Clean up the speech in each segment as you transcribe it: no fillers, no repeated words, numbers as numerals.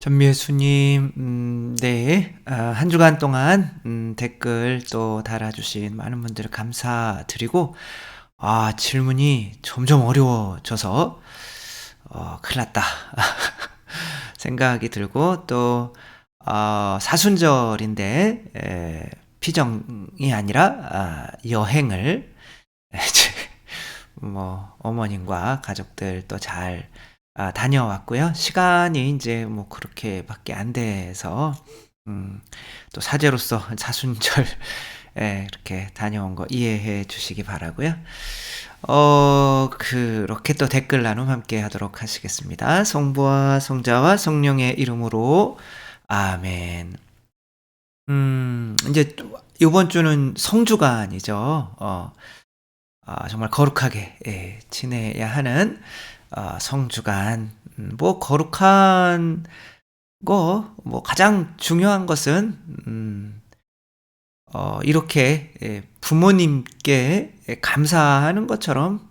전미애수님, 네. 한 주간 동안, 댓글 또 달아주신 많은 분들 감사드리고, 질문이 점점 어려워져서, 큰일 났다. 생각이 들고, 또, 사순절인데, 피정이 아니라, 여행을, 이제 어머님과 가족들 또 잘 다녀왔고요. 시간이 이제 그렇게밖에 안 돼서 또 사제로서 사순절 이렇게 다녀온 거 이해해 주시기 바라고요. 그렇게 또 댓글 나눔 함께 하도록 하시겠습니다. 성부와 성자와 성령의 이름으로 아멘. 이제 이번 주는 성주간이죠. 정말 거룩하게 지내야 하는 성주간. 거룩한 거 가장 중요한 것은 이렇게 부모님께 감사하는 것처럼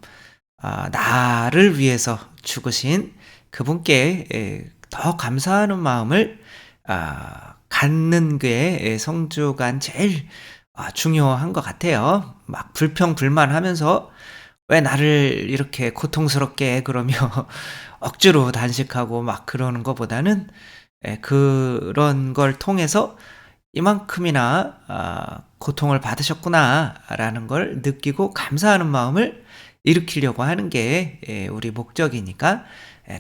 나를 위해서 죽으신 그분께 더 감사하는 마음을 갖는 게 성주간 제일 중요한 것 같아요. 막 불평불만하면서 왜 나를 이렇게 고통스럽게 그러며 억지로 단식하고 막 그러는 것보다는 그런 걸 통해서 이만큼이나 고통을 받으셨구나라는 걸 느끼고 감사하는 마음을 일으키려고 하는 게 우리 목적이니까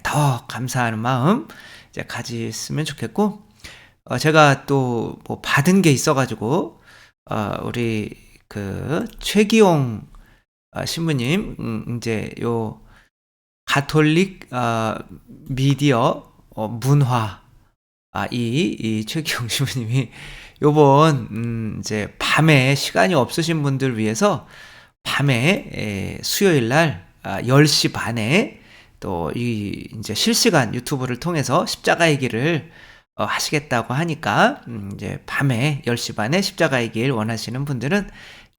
더 감사하는 마음 이제 가졌으면 좋겠고, 제가 또 받은 게 있어가지고 우리 그 최기용 신부님 이제 요 가톨릭 미디어 문화 이 최기용 신부님이 요번 이제 밤에 시간이 없으신 분들 위해서 밤에 수요일 날 10시 반에 또 이 이제 실시간 유튜브를 통해서 십자가의 길을 하시겠다고 하니까 이제 밤에 10시 반에 십자가의 길 원하시는 분들은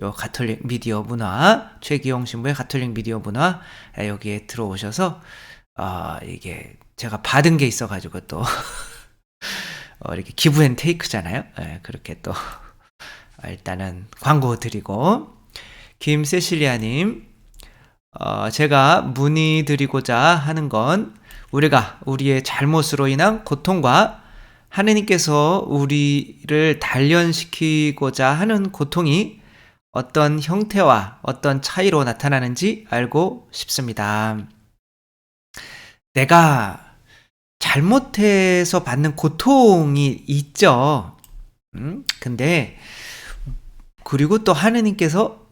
요 가톨릭 미디어 문화, 최기용 신부의 가톨릭 미디어 문화 여기에 들어오셔서 이게 제가 받은 게 있어가지고 또 이렇게 기브 앤 테이크잖아요. 그렇게 또 일단은 광고 드리고, 김세실리아님, 제가 문의드리고자 하는 건 우리가 우리의 잘못으로 인한 고통과 하느님께서 우리를 단련시키고자 하는 고통이 어떤 형태와 어떤 차이로 나타나는지 알고 싶습니다. 내가 잘못해서 받는 고통이 있죠. 근데 그리고 또 하느님께서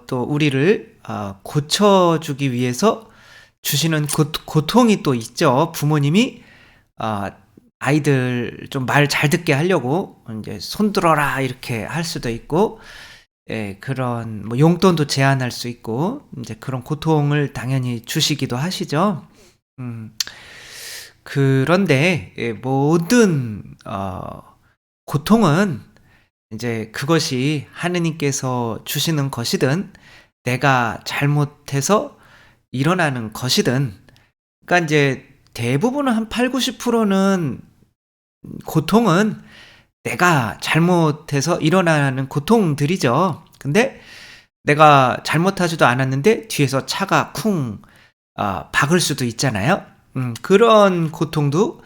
또 우리를 고쳐주기 위해서 주시는 고통이 또 있죠. 부모님이 아이들 좀 말 잘 듣게 하려고 이제 손 들어라 이렇게 할 수도 있고, 그런 용돈도 제한할 수 있고 이제 그런 고통을 당연히 주시기도 하시죠. 그런데 모든 고통은 이제 그것이 하느님께서 주시는 것이든 내가 잘못해서 일어나는 것이든, 그러니까 이제 대부분은 한 8, 90%는 고통은 내가 잘못해서 일어나는 고통들이죠. 근데 내가 잘못하지도 않았는데 뒤에서 차가 쿵 박을 수도 있잖아요. 그런 고통도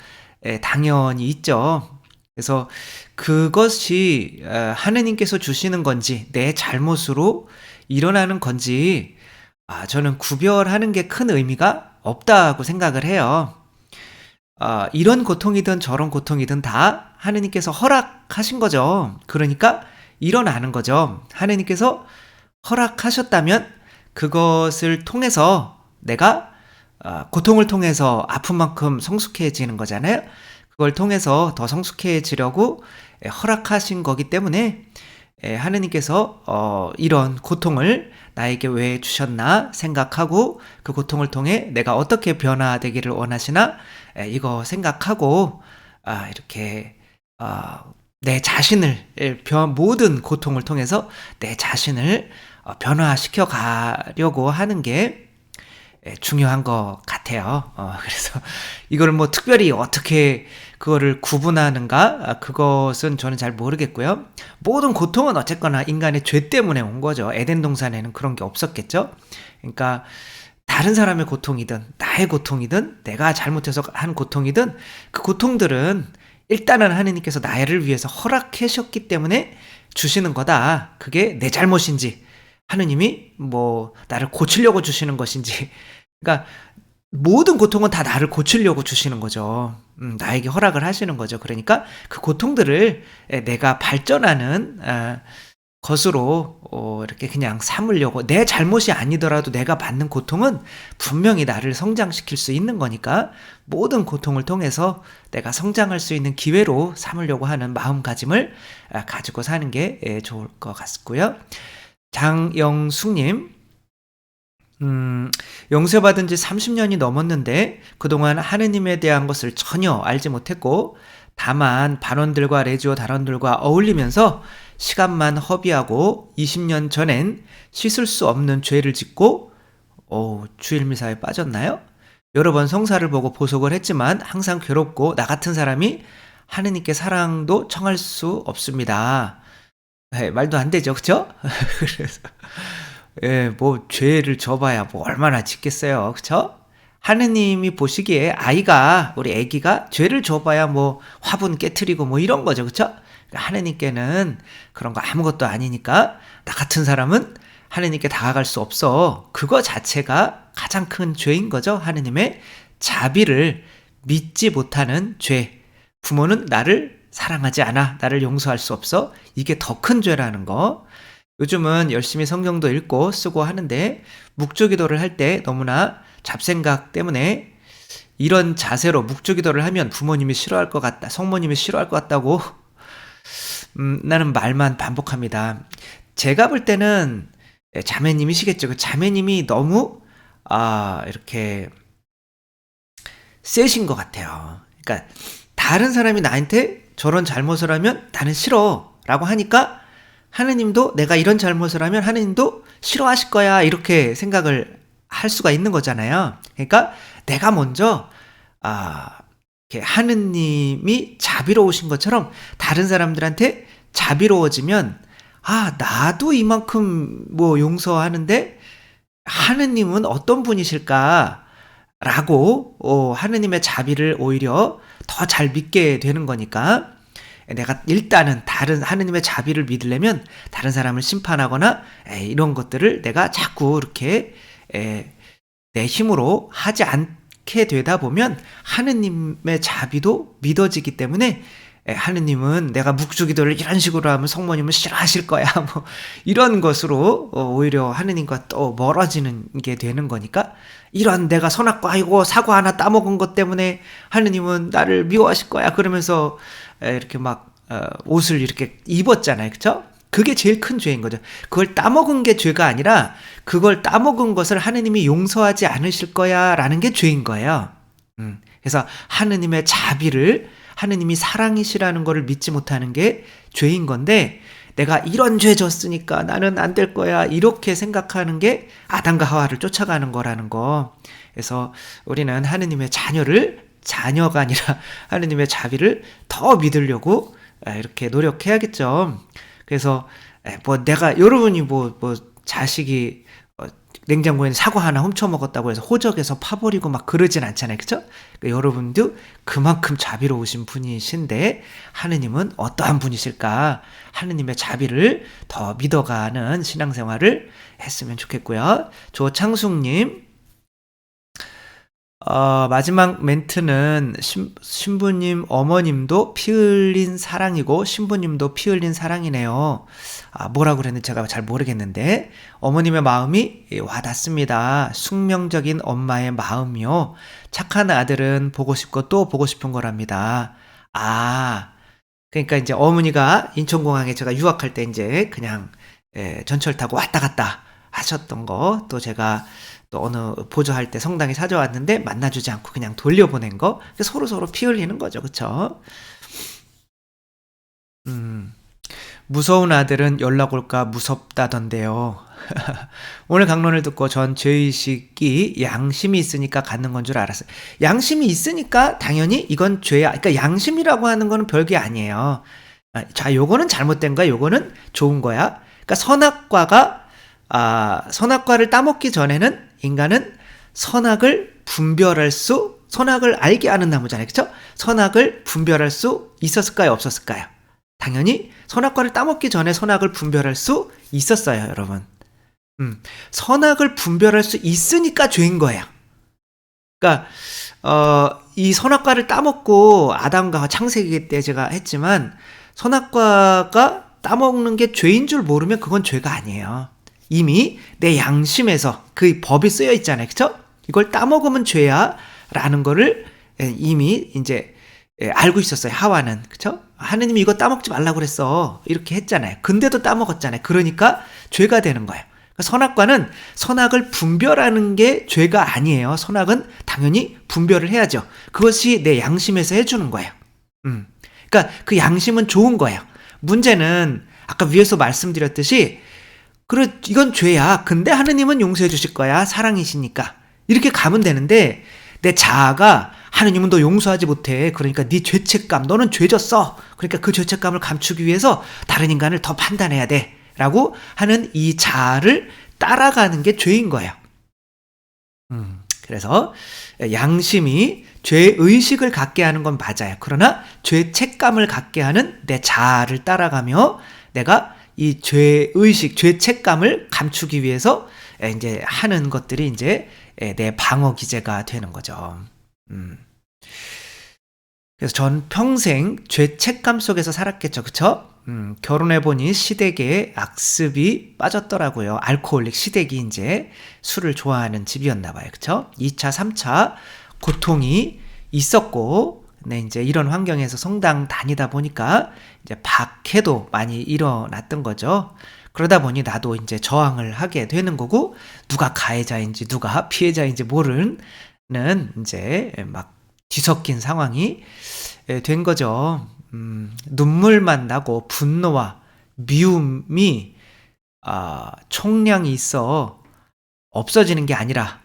당연히 있죠. 그래서 그것이 하느님께서 주시는 건지 내 잘못으로 일어나는 건지 저는 구별하는 게 큰 의미가 없다고 생각을 해요. 이런 고통이든 저런 고통이든 다 하느님께서 허락하신 거죠. 그러니까 일어나는 거죠. 하느님께서 허락하셨다면 그것을 통해서 내가 고통을 통해서 아픈 만큼 성숙해지는 거잖아요. 그걸 통해서 더 성숙해지려고 허락하신 거기 때문에 하느님께서 이런 고통을 나에게 왜 주셨나 생각하고 그 고통을 통해 내가 어떻게 변화되기를 원하시나 이거 생각하고 이렇게 내 자신을 모든 고통을 통해서 내 자신을 변화시켜 가려고 하는 게 중요한 것 같아요. 그래서 이거를 뭐 특별히 어떻게 그거를 구분하는가? 그것은 저는 잘 모르겠고요. 모든 고통은 어쨌거나 인간의 죄 때문에 온 거죠. 에덴 동산에는 그런 게 없었겠죠. 그러니까 다른 사람의 고통이든 나의 고통이든 내가 잘못해서 한 고통이든 그 고통들은 일단은 하느님께서 나를 위해서 허락하셨기 때문에 주시는 거다. 그게 내 잘못인지 하느님이 뭐 나를 고치려고 주시는 것인지, 그러니까 모든 고통은 다 나를 고치려고 주시는 거죠. 나에게 허락을 하시는 거죠. 그러니까 그 고통들을 내가 발전하는 것으로 이렇게 그냥 삼으려고, 내 잘못이 아니더라도 내가 받는 고통은 분명히 나를 성장시킬 수 있는 거니까 모든 고통을 통해서 내가 성장할 수 있는 기회로 삼으려고 하는 마음가짐을 가지고 사는 게 좋을 것 같고요. 장영숙님, 용서받은 지 30년이 넘었는데 그동안 하느님에 대한 것을 전혀 알지 못했고 다만 반원들과 레지오 단원들과 어울리면서 시간만 허비하고 20년 전엔 씻을 수 없는 죄를 짓고 주일미사에 빠졌나요? 여러 번 성사를 보고 보석을 했지만 항상 괴롭고 나 같은 사람이 하느님께 사랑도 청할 수 없습니다. 말도 안 되죠, 그쵸? 그래서 뭐 죄를 져봐야 뭐 얼마나 짓겠어요, 그쵸? 하느님이 보시기에 우리 애기가 죄를 져봐야 뭐 화분 깨트리고 뭐 이런 거죠, 그쵸? 하느님께는 그런 거 아무것도 아니니까 나 같은 사람은 하느님께 다가갈 수 없어. 그거 자체가 가장 큰 죄인 거죠. 하느님의 자비를 믿지 못하는 죄. 부모는 나를 사랑하지 않아. 나를 용서할 수 없어. 이게 더 큰 죄라는 거. 요즘은 열심히 성경도 읽고 쓰고 하는데 묵주기도를 할 때 너무나 잡생각 때문에 이런 자세로 묵주기도를 하면 부모님이 싫어할 것 같다, 성모님이 싫어할 것 같다고 나는 말만 반복합니다. 제가 볼 때는 자매님이시겠죠. 그 자매님이 너무 이렇게 세신 것 같아요. 그러니까 다른 사람이 나한테 저런 잘못을 하면 나는 싫어 라고 하니까 하느님도 내가 이런 잘못을 하면 하느님도 싫어하실 거야 이렇게 생각을 할 수가 있는 거잖아요. 그러니까 내가 먼저 이렇게 하느님이 자비로우신 것처럼 다른 사람들한테 자비로워지면 나도 이만큼 뭐 용서하는데 하느님은 어떤 분이실까 라고 하느님의 자비를 오히려 더 잘 믿게 되는 거니까 내가 일단은 하느님의 자비를 믿으려면 다른 사람을 심판하거나 이런 것들을 내가 자꾸 이렇게 내 힘으로 하지 않게 되다 보면 하느님의 자비도 믿어지기 때문에 하느님은 내가 묵주기도를 이런 식으로 하면 성모님은 싫어하실 거야 뭐 이런 것으로 오히려 하느님과 또 멀어지는 게 되는 거니까, 이런 내가 선악과 아이고 사과 하나 따먹은 것 때문에 하느님은 나를 미워하실 거야 그러면서 이렇게 막 옷을 이렇게 입었잖아요, 그쵸? 그게 제일 큰 죄인 거죠. 그걸 따먹은 게 죄가 아니라 그걸 따먹은 것을 하느님이 용서하지 않으실 거야 라는 게 죄인 거예요. 그래서 하느님의 자비를, 하느님이 사랑이시라는 것을 믿지 못하는 게 죄인 건데, 내가 이런 죄 졌으니까 나는 안 될 거야 이렇게 생각하는 게 아담과 하와를 쫓아가는 거라는 거. 그래서 우리는 하느님의 자녀가 아니라 하느님의 자비를 더 믿으려고 이렇게 노력해야겠죠. 그래서 뭐 내가 여러분이 뭐 자식이 냉장고에 사과 하나 훔쳐 먹었다고 해서 호적에서 파버리고 막 그러진 않잖아요, 그쵸? 그러니까 여러분도 그만큼 자비로우신 분이신데 하느님은 어떠한 분이실까? 하느님의 자비를 더 믿어가는 신앙생활을 했으면 좋겠고요. 조창숙님, 마지막 멘트는 신부님 어머님도 피 흘린 사랑이고 신부님도 피 흘린 사랑이네요. 뭐라고 그랬는지 제가 잘 모르겠는데 어머님의 마음이 와닿습니다. 숙명적인 엄마의 마음이요. 착한 아들은 보고 싶고 또 보고 싶은 거랍니다. 그러니까 이제 어머니가 인천공항에 제가 유학할 때 이제 그냥 전철 타고 왔다 갔다 하셨던 거, 또 제가 또 어느 보조할 때 성당에 찾아왔는데 만나주지 않고 그냥 돌려보낸 거, 서로 피 흘리는 거죠, 그쵸? 무서운 아들은 연락 올까 무섭다던데요. 오늘 강론을 듣고 전 죄의식이 양심이 있으니까 갖는 건 줄 알았어요. 양심이 있으니까 당연히 이건 죄야. 그러니까 양심이라고 하는 거는 별게 아니에요. 자, 요거는 잘못된 거야. 요거는 좋은 거야. 그러니까 선악과를 따먹기 전에는 인간은 선악을 알게 하는 나무잖아요. 그쵸? 선악을 분별할 수 있었을까요? 없었을까요? 당연히 선악과를 따먹기 전에 선악을 분별할 수 있었어요, 여러분. 선악을 분별할 수 있으니까 죄인 거예요. 그러니까 이 선악과를 따먹고 아담과 창세기 때 제가 했지만 선악과가 따먹는 게 죄인 줄 모르면 그건 죄가 아니에요. 이미 내 양심에서 그 법이 쓰여 있잖아요. 그쵸? 이걸 따먹으면 죄야 라는 거를 이미 이제 알고 있었어요. 하와는. 그쵸? 하느님이 이거 따먹지 말라고 그랬어. 이렇게 했잖아요. 근데도 따먹었잖아요. 그러니까 죄가 되는 거예요. 선악과는 선악을 분별하는 게 죄가 아니에요. 선악은 당연히 분별을 해야죠. 그것이 내 양심에서 해주는 거예요. 그러니까 그 양심은 좋은 거예요. 문제는 아까 위에서 말씀드렸듯이 이건 죄야. 근데 하느님은 용서해 주실 거야. 사랑이시니까. 이렇게 가면 되는데 내 자아가 하느님은 너 용서하지 못해. 그러니까 네 죄책감, 너는 죄졌어. 그러니까 그 죄책감을 감추기 위해서 다른 인간을 더 판단해야 돼. 라고 하는 이 자아를 따라가는 게 죄인 거예요. 그래서 양심이 죄의식을 갖게 하는 건 맞아요. 그러나 죄책감을 갖게 하는 내 자아를 따라가며 내가 이 죄의식, 죄책감을 감추기 위해서 이제 하는 것들이 이제 내 방어 기제가 되는 거죠. 그래서 전 평생 죄책감 속에서 살았겠죠. 그쵸? 결혼해보니 시댁에 악습이 빠졌더라고요. 알코올릭 시댁이 이제 술을 좋아하는 집이었나봐요. 그쵸? 2차, 3차 고통이 있었고, 네, 이제 이런 환경에서 성당 다니다 보니까 이제 박해도 많이 일어났던 거죠. 그러다 보니 나도 이제 저항을 하게 되는 거고, 누가 가해자인지 누가 피해자인지 모르는 이제 막 뒤섞인 상황이 된 거죠. 눈물만 나고 분노와 미움이 총량이 있어 없어지는 게 아니라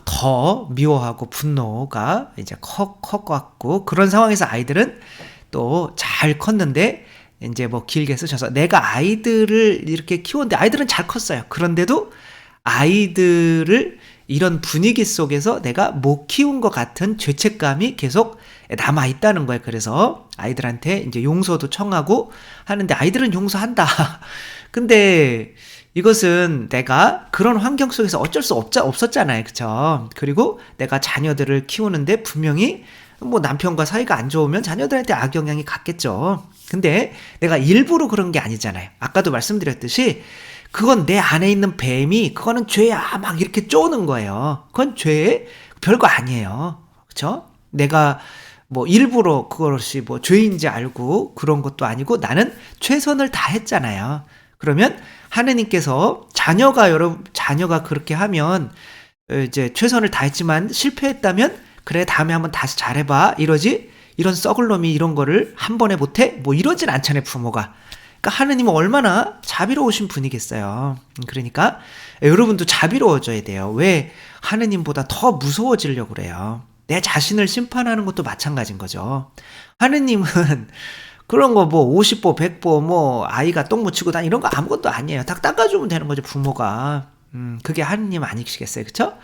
더 미워하고 분노가 이제 커갖고 그런 상황에서 아이들은 또 잘 컸는데 이제 뭐 길게 쓰셔서 내가 아이들을 이렇게 키웠는데 아이들은 잘 컸어요. 그런데도 아이들을 이런 분위기 속에서 내가 못 키운 것 같은 죄책감이 계속 남아있다는 거예요. 그래서 아이들한테 이제 용서도 청하고 하는데 아이들은 용서한다. 근데 이것은 내가 그런 환경 속에서 어쩔 수 없었잖아요. 그쵸? 그리고 내가 자녀들을 키우는데 분명히 뭐 남편과 사이가 안 좋으면 자녀들한테 악영향이 갔겠죠. 근데 내가 일부러 그런 게 아니잖아요. 아까도 말씀드렸듯이 그건 내 안에 있는 뱀이 그거는 죄야 막 이렇게 쪼는 거예요. 그건 죄 별거 아니에요. 그쵸? 내가 뭐 일부러 그것이 뭐 죄인지 알고 그런 것도 아니고 나는 최선을 다했잖아요. 그러면 하느님께서 자녀가 그렇게 하면 이제 최선을 다했지만 실패했다면 그래 다음에 한번 다시 잘해봐 이러지 이런 썩을 놈이 이런 거를 한 번에 못해? 뭐 이러진 않잖아요 부모가. 그러니까 하느님은 얼마나 자비로우신 분이겠어요. 그러니까 여러분도 자비로워져야 돼요. 왜 하느님보다 더 무서워지려고 그래요. 내 자신을 심판하는 것도 마찬가지인 거죠. 하느님은 그런 거 뭐 50보 100보 뭐 아이가 똥 묻히고 다니 이런 거 아무것도 아니에요. 딱 닦아주면 되는 거죠 부모가. 그게 하느님 아니시겠어요. 그쵸?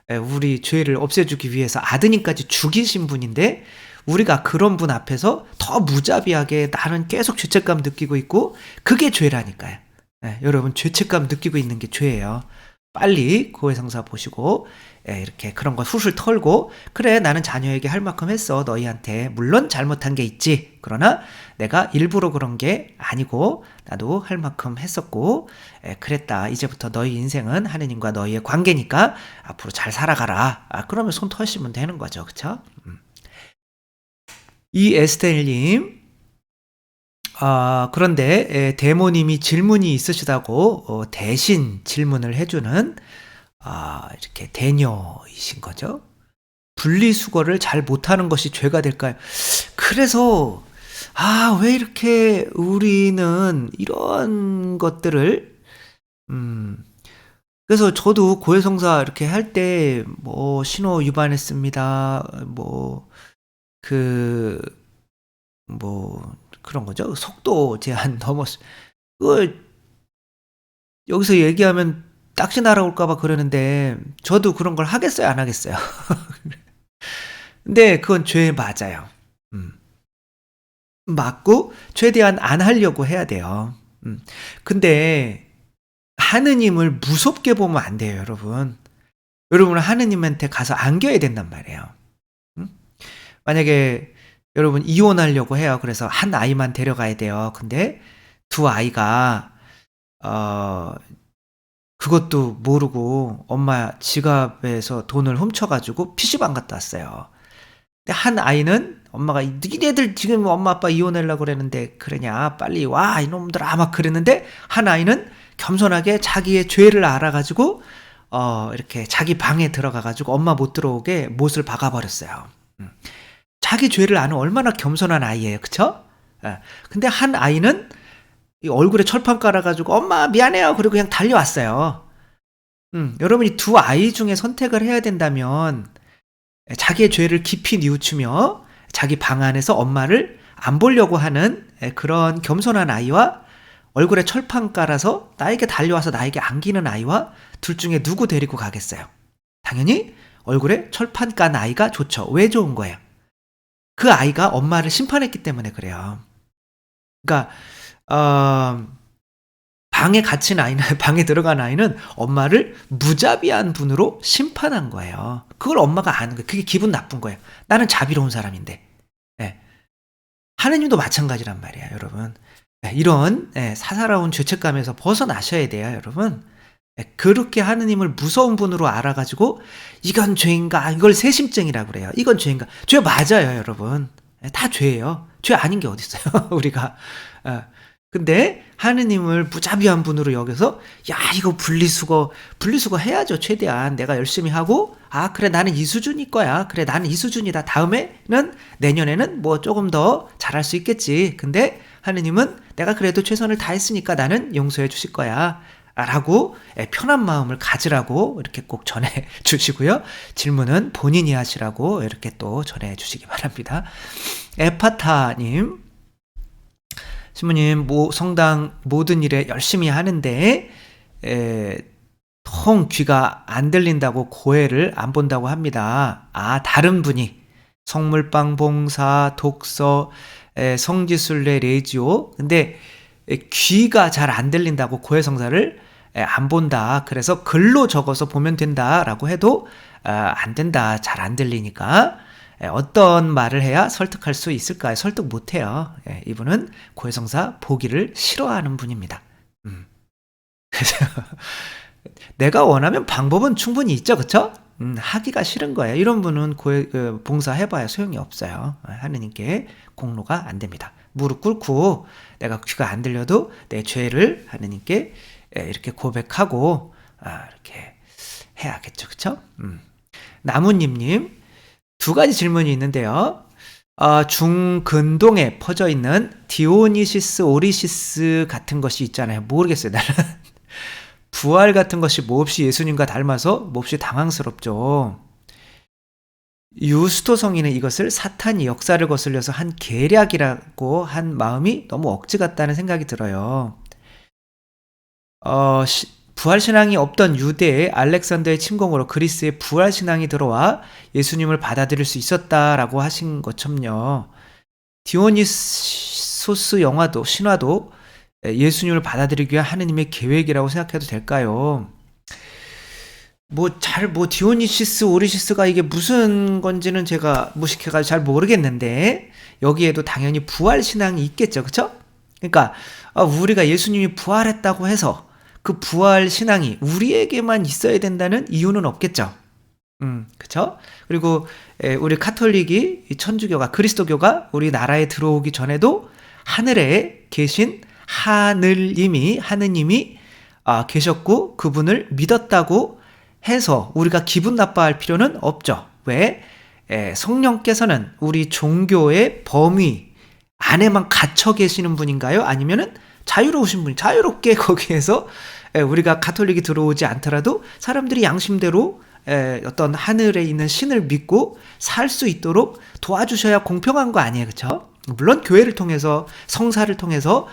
우리 죄를 없애주기 위해서 아드님까지 죽이신 분인데 우리가 그런 분 앞에서 더 무자비하게 나는 계속 죄책감 느끼고 있고 그게 죄라니까요. 여러분 죄책감 느끼고 있는 게 죄예요. 빨리 고해성사 보시고 이렇게 그런 거 훌훌 털고 그래 나는 자녀에게 할 만큼 했어 너희한테 물론 잘못한 게 있지 그러나 내가 일부러 그런 게 아니고 나도 할 만큼 했었고 그랬다 이제부터 너희 인생은 하느님과 너희의 관계니까 앞으로 잘 살아가라 그러면 손 터시면 되는 거죠 그쵸? 이 에스텔님 그런데 대모님이 질문이 있으시다고 대신 질문을 해주는 이렇게 대녀이신 거죠. 분리수거를 잘 못하는 것이 죄가 될까요? 그래서 왜 이렇게 우리는 이런 것들을 음 그래서 저도 고해성사 이렇게 할 때 뭐 신호 위반했습니다. 그 뭐 그런 거죠. 속도 제한 넘었 그걸 여기서 얘기하면 딱지 날아올까 봐 그러는데 저도 그런 걸 하겠어요, 안 하겠어요? 근데 그건 죄 맞아요. 음. 맞고 최대한 안 하려고 해야 돼요. 근데 하느님을 무섭게 보면 안 돼요, 여러분. 여러분은 하느님한테 가서 안겨야 된단 말이에요. 음? 만약에 여러분 이혼하려고 해요. 그래서 한 아이만 데려가야 돼요. 근데 두 아이가 어 그것도 모르고 엄마 지갑에서 돈을 훔쳐 가지고 PC방 갔다 왔어요. 근데 한 아이는 엄마가 "니네들 지금 엄마 아빠 이혼하려고 그러는데 그러냐. 빨리 와 이놈들아." 막 그랬는데 한 아이는 겸손하게 자기의 죄를 알아 가지고 이렇게 자기 방에 들어가 가지고 엄마 못 들어오게 못을 박아 버렸어요. 음. 자기 죄를 아는 얼마나 겸손한 아이예요. 그쵸? 예. 근데 한 아이는 이 얼굴에 철판 깔아 가지고 "엄마 미안해요." 그리고 그냥 달려왔어요. 여러분이 두 아이 중에 선택을 해야 된다면 자기의 죄를 깊이 뉘우치며 자기 방 안에서 엄마를 안 보려고 하는 그런 겸손한 아이와 얼굴에 철판 깔아서 나에게 달려와서 나에게 안기는 아이와 둘 중에 누구 데리고 가겠어요? 당연히 얼굴에 철판 깐 아이가 좋죠. 왜 좋은 거예요? 그 아이가 엄마를 심판했기 때문에 그래요. 그러니까 어 방에 갇힌 아이는 방에 들어간 아이는 엄마를 무자비한 분으로 심판한 거예요. 그걸 엄마가 아는 거예요. 그게 기분 나쁜 거예요. 나는 자비로운 사람인데. 예. 하느님도 마찬가지란 말이에요, 여러분. 예, 이런 사사로운 죄책감에서 벗어나셔야 돼요, 여러분. 예, 그렇게 하느님을 무서운 분으로 알아 가지고 '이건 죄인가?' 이걸 세심증이라고 그래요. '이건 죄인가?' 죄 맞아요, 여러분. 예, 다 죄예요. 죄 아닌 게 어디 있어요, 우리가. 근데 하느님을 무자비한 분으로 여겨서 '야 이거 분리수거 해야죠 최대한. 내가 열심히 하고 그래 나는 이 수준일 거야. 그래 나는 이 수준이다. 다음에는 내년에는 뭐 조금 더 잘할 수 있겠지. 근데 하느님은 내가 그래도 최선을 다했으니까 나는 용서해 주실 거야.' 라고 편한 마음을 가지라고 이렇게 꼭 전해 주시고요. 질문은 본인이 하시라고 이렇게 또 전해 주시기 바랍니다. 에파타 님. 신부님 성당 모든 일에 열심히 하는데 통 귀가 안 들린다고 고해를 안 본다고 합니다. 다른 분이 성물빵 봉사, 독서, 성지순례, 레지오. 근데 귀가 잘 안 들린다고 고해 성사를 안 본다. 그래서 글로 적어서 보면 된다라고 해도 안 된다. 잘 안 들리니까. 어떤 말을 해야 설득할 수 있을까요? 설득 못해요. 이분은 고해성사 보기를 싫어하는 분입니다. 그래서 내가 원하면 방법은 충분히 있죠, 그쵸? 하기가 싫은 거예요. 이런 분은 봉사해봐야 소용이 없어요. 하느님께 공로가 안 됩니다. 무릎 꿇고 내가 귀가 안 들려도 내 죄를 하느님께 이렇게 고백하고 이렇게 해야겠죠, 그쵸? 나무님님. 두 가지 질문이 있는데요. 중근동에 퍼져 있는 디오니시스 오리시스 같은 것이 있잖아요. 모르겠어요. 나는 부활 같은 것이 몹시 예수님과 닮아서 몹시 당황스럽죠. 유스토 성인은 이것을 사탄이 역사를 거슬려서 한 계략이라고 한 마음이 너무 억지 같다는 생각이 들어요. 부활신앙이 없던 유대의 알렉산더의 침공으로 그리스에 부활신앙이 들어와 예수님을 받아들일 수 있었다라고 하신 것처럼요. 디오니소스 영화도 신화도 예수님을 받아들이기 위한 하느님의 계획이라고 생각해도 될까요? 디오니시스 오리시스가 이게 무슨 건지는 제가 무식해가지고 잘 모르겠는데 여기에도 당연히 부활신앙이 있겠죠. 그쵸? 그러니까 우리가 예수님이 부활했다고 해서 그 부활 신앙이 우리에게만 있어야 된다는 이유는 없겠죠. 그쵸? 그리고 우리 카톨릭이 천주교가 그리스도교가 우리나라에 들어오기 전에도 하늘에 계신 하느님이 계셨고 그분을 믿었다고 해서 우리가 기분 나빠할 필요는 없죠. 왜? 성령께서는 우리 종교의 범위 안에만 갇혀 계시는 분인가요? 아니면은 자유로우신 분이 자유롭게 거기에서 우리가 가톨릭이 들어오지 않더라도 사람들이 양심대로 어떤 하늘에 있는 신을 믿고 살 수 있도록 도와주셔야 공평한 거 아니에요, 그렇죠? 물론 교회를 통해서 성사를 통해서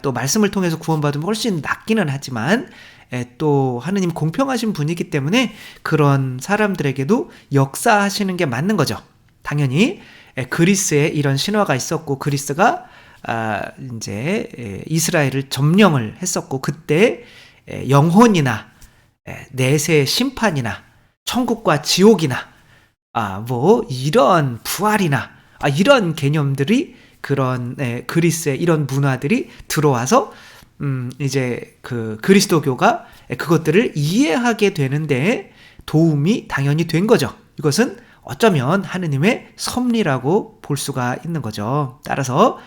또 말씀을 통해서 구원받으면 훨씬 낫기는 하지만 또 하느님 공평하신 분이기 때문에 그런 사람들에게도 역사하시는 게 맞는 거죠. 당연히 그리스에 이런 신화가 있었고 그리스가 이제 이스라엘을 점령을 했었고 그때 영혼이나 내세 심판이나 천국과 지옥이나 뭐 이런 부활이나 이런 개념들이 그런 그리스의 이런 문화들이 들어와서 이제 그 그리스도교가 그것들을 이해하게 되는데 도움이 당연히 된 거죠. 이것은 어쩌면 하느님의 섭리라고 볼 수가 있는 거죠. 따라서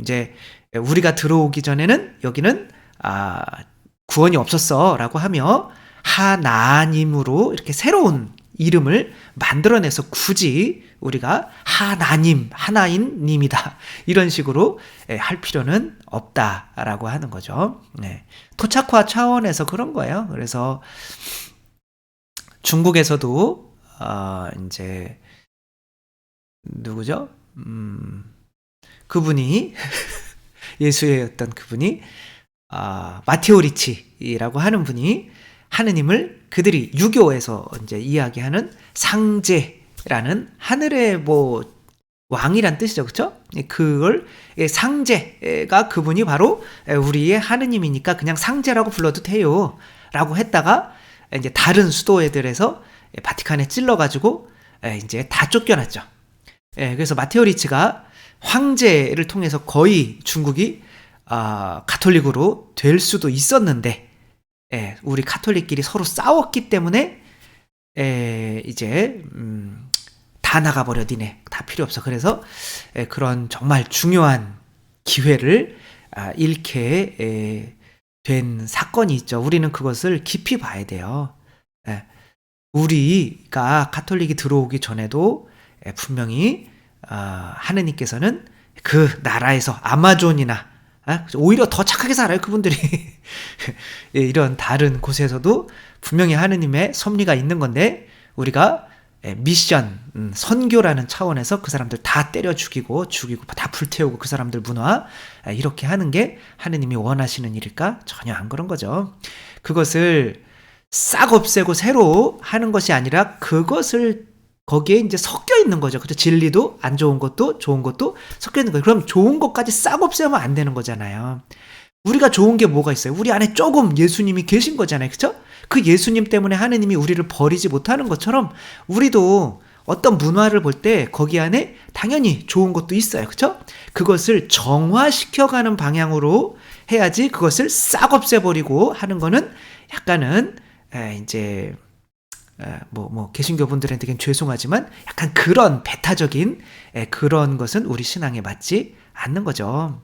이제 우리가 들어오기 전에는 여기는 구원이 없었어라고 하며 하나님으로 이렇게 새로운 이름을 만들어내서 굳이 우리가 하나님, 하나인 님이다 이런 식으로 할 필요는 없다라고 하는 거죠. 토착화 차원에서 그런 거예요. 그래서 중국에서도 이제 누구죠? 그분이 예수의 어떤 그분이 마테오 리치라고 하는 분이 하느님을 그들이 유교에서 이제 이야기하는 상제라는 하늘의 뭐 왕이란 뜻이죠, 그렇죠? 그걸 상제가 그분이 바로 우리의 하느님이니까 그냥 상제라고 불러도 돼요라고 했다가 이제 다른 수도애들에서 바티칸에 찔러가지고 이제 다 쫓겨났죠. 그래서 마테오 리치가 황제를 통해서 거의 중국이 가톨릭으로 될 수도 있었는데 우리 가톨릭끼리 서로 싸웠기 때문에 이제 다 나가버려 니네 다 필요 없어. 그래서 그런 정말 중요한 기회를 잃게 된 사건이 있죠. 우리는 그것을 깊이 봐야 돼요. 우리가 가톨릭이 들어오기 전에도 분명히 하느님께서는 그 나라에서 아마존이나 오히려 더 착하게 살아요 그분들이. 이런 다른 곳에서도 분명히 하느님의 섭리가 있는 건데 우리가 미션, 선교라는 차원에서 그 사람들 다 때려 죽이고 다 불태우고 그 사람들 문화 이렇게 하는 게 하느님이 원하시는 일일까? 전혀 안 그런 거죠. 그것을 싹 없애고 새로 하는 것이 아니라 그것을 거기에 이제 섞여 있는 거죠. 그죠? 진리도 안 좋은 것도 좋은 것도 섞여 있는 거예요. 그럼 좋은 것까지 싹 없애면 안 되는 거잖아요. 우리가 좋은 게 뭐가 있어요? 우리 안에 조금 예수님이 계신 거잖아요. 그죠? 그 예수님 때문에 하느님이 우리를 버리지 못하는 것처럼 우리도 어떤 문화를 볼 때 거기 안에 당연히 좋은 것도 있어요. 그죠? 그것을 정화시켜가는 방향으로 해야지 그것을 싹 없애버리고 하는 거는 약간은 이제 개신교분들한테는 죄송하지만 약간 그런 배타적인 그런 것은 우리 신앙에 맞지 않는 거죠.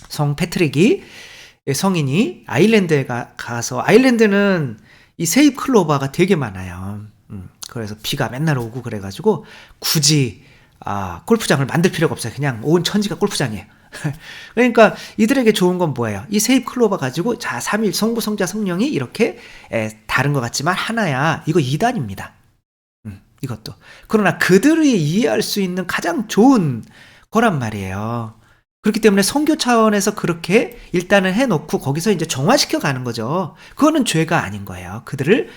성 패트릭이 성인이 아일랜드에 가서 아일랜드는 이 세입 클로버가 되게 많아요. 그래서 비가 맨날 오고 그래가지고 굳이 골프장을 만들 필요가 없어요. 그냥 온 천지가 골프장이에요. 그러니까 이들에게 좋은 건 뭐예요? 이 세입 클로버 가지고 자 3일 성부 성자 성령이 이렇게 다른 것 같지만 하나야. 이거 이단입니다. 이것도. 그러나 그들이 이해할 수 있는 가장 좋은 거란 말이에요. 그렇기 때문에 선교 차원에서 그렇게 일단은 해놓고 거기서 이제 정화시켜 가는 거죠. 그거는 죄가 아닌 거예요. 그들을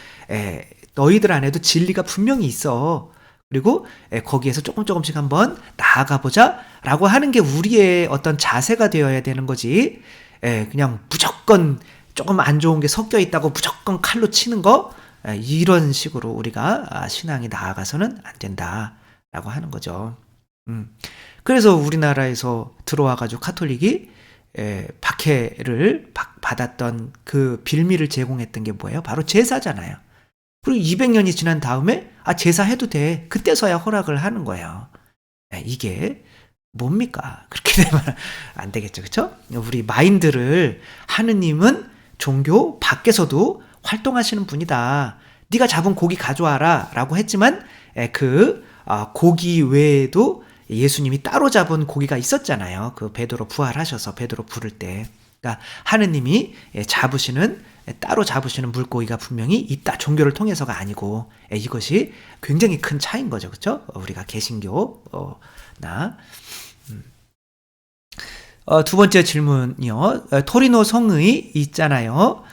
너희들 안에도 진리가 분명히 있어. 그리고 거기에서 조금씩 한번 나아가보자 라고 하는 게 우리의 어떤 자세가 되어야 되는 거지. 그냥 무조건 조금 안 좋은 게 섞여 있다고 무조건 칼로 치는 거, 이런 식으로 우리가 신앙이 나아가서는 안 된다라고 하는 거죠. 그래서 우리나라에서 들어와가지고 카톨릭이 박해를 받았던 그 빌미를 제공했던 게 뭐예요? 바로 제사잖아요. 그리고 200년이 지난 다음에 제사해도 돼. 그때서야 허락을 하는 거예요. 이게 뭡니까? 그렇게 되면 안 되겠죠. 그렇죠? 우리 마인드를 하느님은 종교 밖에서도 활동하시는 분이다. 네가 잡은 고기 가져와라 라고 했지만 그 고기 외에도 예수님이 따로 잡은 고기가 있었잖아요. 그 베드로 부활하셔서 베드로 부를 때. 그러니까 하느님이 따로 잡으시는 물고기가 분명히 있다. 종교를 통해서가 아니고 이것이 굉장히 큰 차이인 거죠. 그렇죠? 우리가 개신교나 두 번째 질문이요. 토리노 성의 있잖아요.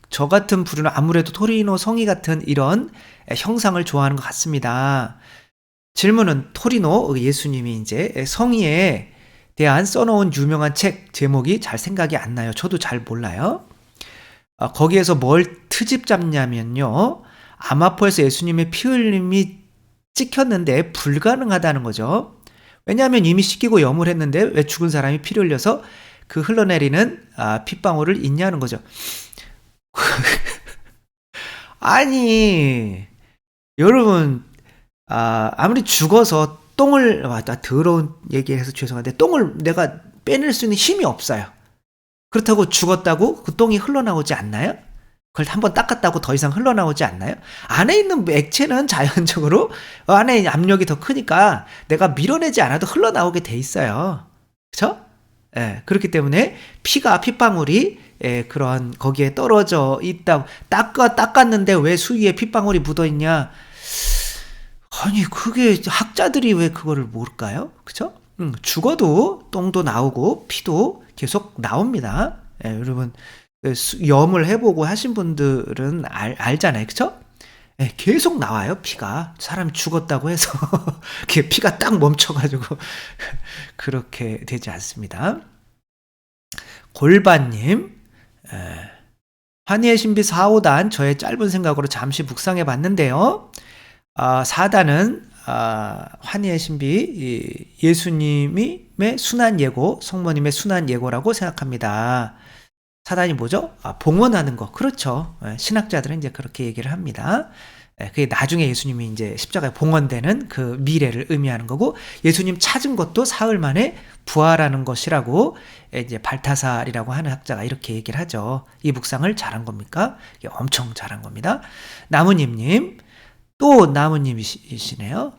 저 같은 부류는 아무래도 토리노 성의 같은 이런 형상을 좋아하는 것 같습니다. 질문은 토리노 예수님이 이제 성의에 대한 써놓은 유명한 책 제목이 잘 생각이 안 나요. 저도 잘 몰라요. 거기에서 뭘 트집 잡냐면요. 아마포에서 예수님의 피 흘림이 찍혔는데 불가능하다는 거죠. 왜냐하면 이미 씻기고 염을 했는데 왜 죽은 사람이 피를 흘려서 그 흘러내리는 핏방울을 잊냐는 거죠. 아니 여러분 아무리 죽어서 똥을 더러운 얘기해서 죄송한데 똥을 내가 빼낼 수 있는 힘이 없어요. 그렇다고 죽었다고 그 똥이 흘러나오지 않나요? 그걸 한번 닦았다고 더 이상 흘러나오지 않나요? 안에 있는 액체는 자연적으로 안에 압력이 더 크니까 내가 밀어내지 않아도 흘러나오게 돼 있어요. 그렇죠? 예, 그렇기 때문에 핏방울이 그런 거기에 떨어져 있다. 닦았는데 왜 수위에 핏방울이 묻어 있냐? 아니 그게 학자들이 왜 그거를 모를까요? 그쵸? 죽어도 똥도 나오고 피도 계속 나옵니다. 여러분 염을 해보고 하신 분들은 알잖아요. 그쵸? 계속 나와요 피가. 사람이 죽었다고 해서 피가 딱 멈춰가지고 그렇게 되지 않습니다. 골반님 환희의 신비 4, 5단 저의 짧은 생각으로 잠시 묵상해 봤는데요. 4단은 환희의 신비 예수님의 순한 예고, 성모님의 순한 예고라고 생각합니다. 4단이 뭐죠? 봉헌하는 거. 그렇죠. 신학자들은 이제 그렇게 얘기를 합니다. 그게 나중에 예수님이 이제 십자가에 봉헌되는 그 미래를 의미하는 거고, 예수님 찾은 것도 사흘 만에 부활하는 것이라고 이제 발타살이라고 하는 학자가 이렇게 얘기를 하죠. 이 묵상을 잘한 겁니까? 엄청 잘한 겁니다. 나무님님, 또 나무님이시네요.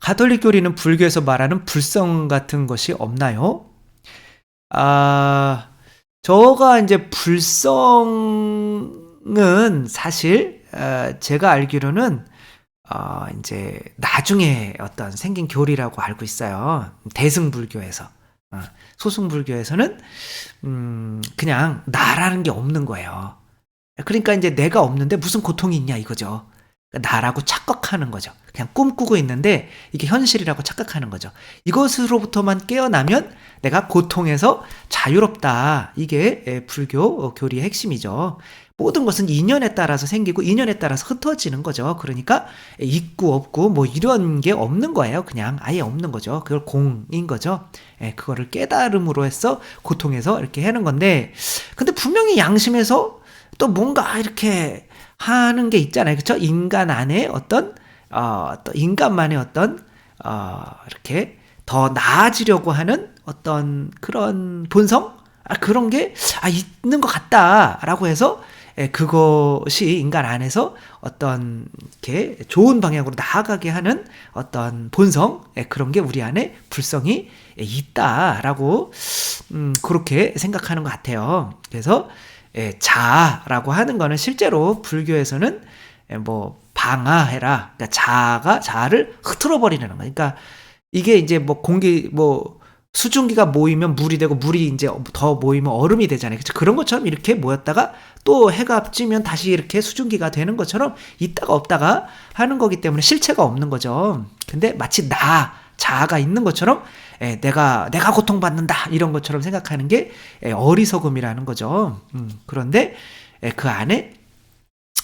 가톨릭 교리는 불교에서 말하는 불성 같은 것이 없나요? 저가 이제 불성은 사실 제가 알기로는 이제 나중에 어떤 생긴 교리라고 알고 있어요. 대승불교에서. 소승불교에서는 그냥 나라는 게 없는 거예요. 그러니까 이제 내가 없는데 무슨 고통이 있냐 이거죠. 나라고 착각하는 거죠. 그냥 꿈꾸고 있는데 이게 현실이라고 착각하는 거죠. 이것으로부터만 깨어나면 내가 고통에서 자유롭다. 이게 불교 교리의 핵심이죠. 모든 것은 인연에 따라서 생기고 인연에 따라서 흩어지는 거죠. 그러니까 있고 없고 뭐 이런 게 없는 거예요. 그냥 아예 없는 거죠. 그걸 공인 거죠. 그거를 깨달음으로 해서 고통에서 이렇게 하는 건데, 근데 분명히 양심에서 또 뭔가 이렇게 하는 게 있잖아요. 그렇죠? 인간 안에 어떤 또 인간만의 어떤 이렇게 더 나아지려고 하는 어떤 그런 본성? 그런 게 있는 것 같다라고 해서 그것이 인간 안에서 어떤 이렇게 좋은 방향으로 나아가게 하는 어떤 본성, 그런 게 우리 안에 불성이 있다라고 그렇게 생각하는 것 같아요. 그래서 자아라고 하는 거는 실제로 불교에서는 뭐 방아해라. 그러니까 자아를 흐트러 버리는 거. 그러니까 이게 이제 뭐 수증기가 모이면 물이 되고 물이 이제 더 모이면 얼음이 되잖아요. 그렇죠? 그런 것처럼 이렇게 모였다가 또 해가 찌면 다시 이렇게 수증기가 되는 것처럼 있다가 없다가 하는 거기 때문에 실체가 없는 거죠. 근데 마치 자아가 있는 것처럼 내가 고통받는다 이런 것처럼 생각하는 게 어리석음이라는 거죠. 그런데 그 안에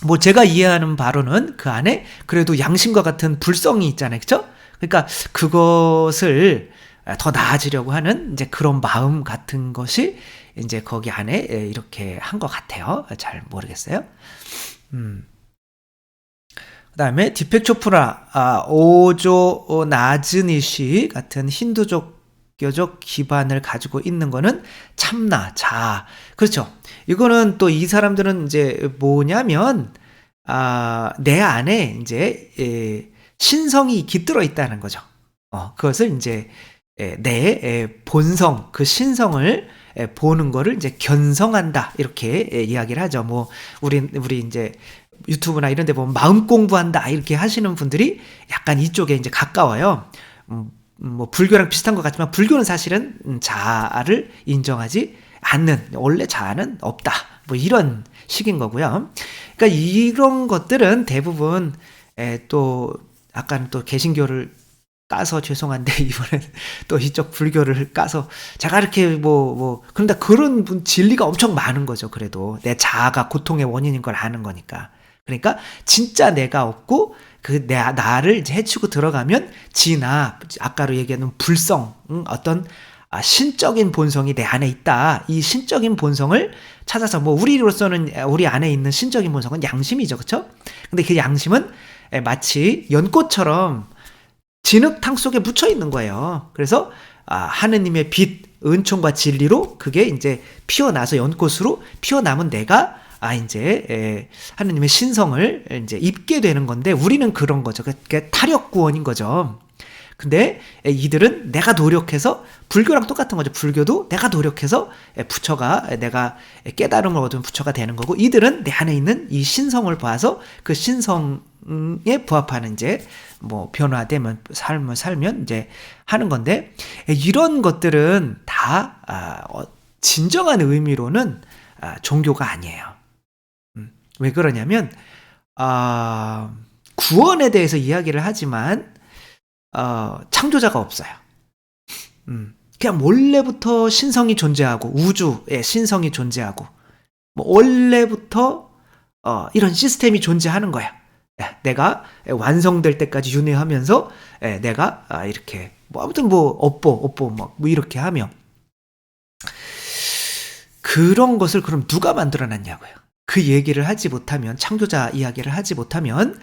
뭐 제가 이해하는 바로는 그 안에 그래도 양심과 같은 불성이 있잖아요. 그렇죠? 그러니까 그것을 더 나아지려고 하는 이제 그런 마음 같은 것이 이제 거기 안에 이렇게 한 것 같아요. 잘 모르겠어요. 그다음에 디펙 초프라, 오조 나즈니시 같은 힌두교적 기반을 가지고 있는 거는 참나, 자아. 그렇죠. 이거는 또 이 사람들은 이제 뭐냐면 내 안에 인제 신성이 깃들어 있다는 거죠. 그것을 인제 내 본성 그 신성을 보는 거를 인제 견성한다 이렇게 이야기를 하죠. 뭐 우리 인제 유튜브나 이런 데 보면 마음 공부한다 이렇게 하시는 분들이 약간 이쪽에 인제 가까워요. 뭐 불교랑 비슷한 것 같지만 불교는 사실은 자아를 인정하지 않는 원래 자아는 없다. 뭐 이런 식인 거고요. 그러니까 이런 것들은 대부분 또 약간 또 개신교를 까서 죄송한데 이번엔 또 이쪽 불교를 까서 제가 이렇게 그런데 그런 진리가 엄청 많은 거죠. 그래도 내 자아가 고통의 원인인 걸 아는 거니까. 그러니까 진짜 내가 없고 나를 이제 해치고 들어가면 진화, 아까로 얘기하는 불성, 어떤 신적인 본성이 내 안에 있다. 이 신적인 본성을 찾아서 뭐 우리로서는 우리 안에 있는 신적인 본성은 양심이죠, 그렇죠? 근데 그 양심은 마치 연꽃처럼 진흙탕 속에 묻혀 있는 거예요. 그래서 하느님의 빛, 은총과 진리로 그게 이제 피어나서 연꽃으로 피어남은 내가 이제 하느님의 신성을 이제 입게 되는 건데 우리는 그런 거죠. 그게 타력 구원인 거죠. 근데 이들은 내가 노력해서 불교랑 똑같은 거죠. 불교도 내가 노력해서 부처가 내가 깨달음을 얻은 부처가 되는 거고 이들은 내 안에 있는 이 신성을 봐서 그 신성에 부합하는 이제 뭐 변화되면 삶을 살면 이제 하는 건데 이런 것들은 다 진정한 의미로는 종교가 아니에요. 왜 그러냐면 구원에 대해서 이야기를 하지만 창조자가 없어요. 그냥 원래부터 신성이 존재하고 우주에 신성이 존재하고 뭐 원래부터 이런 시스템이 존재하는 거야. 내가 완성될 때까지 윤회하면서 내가 이렇게 뭐 아무튼 뭐 업보 뭐 이렇게 하며 그런 것을 그럼 누가 만들어놨냐고요. 그 얘기를 하지 못하면 창조자 이야기를 하지 못하면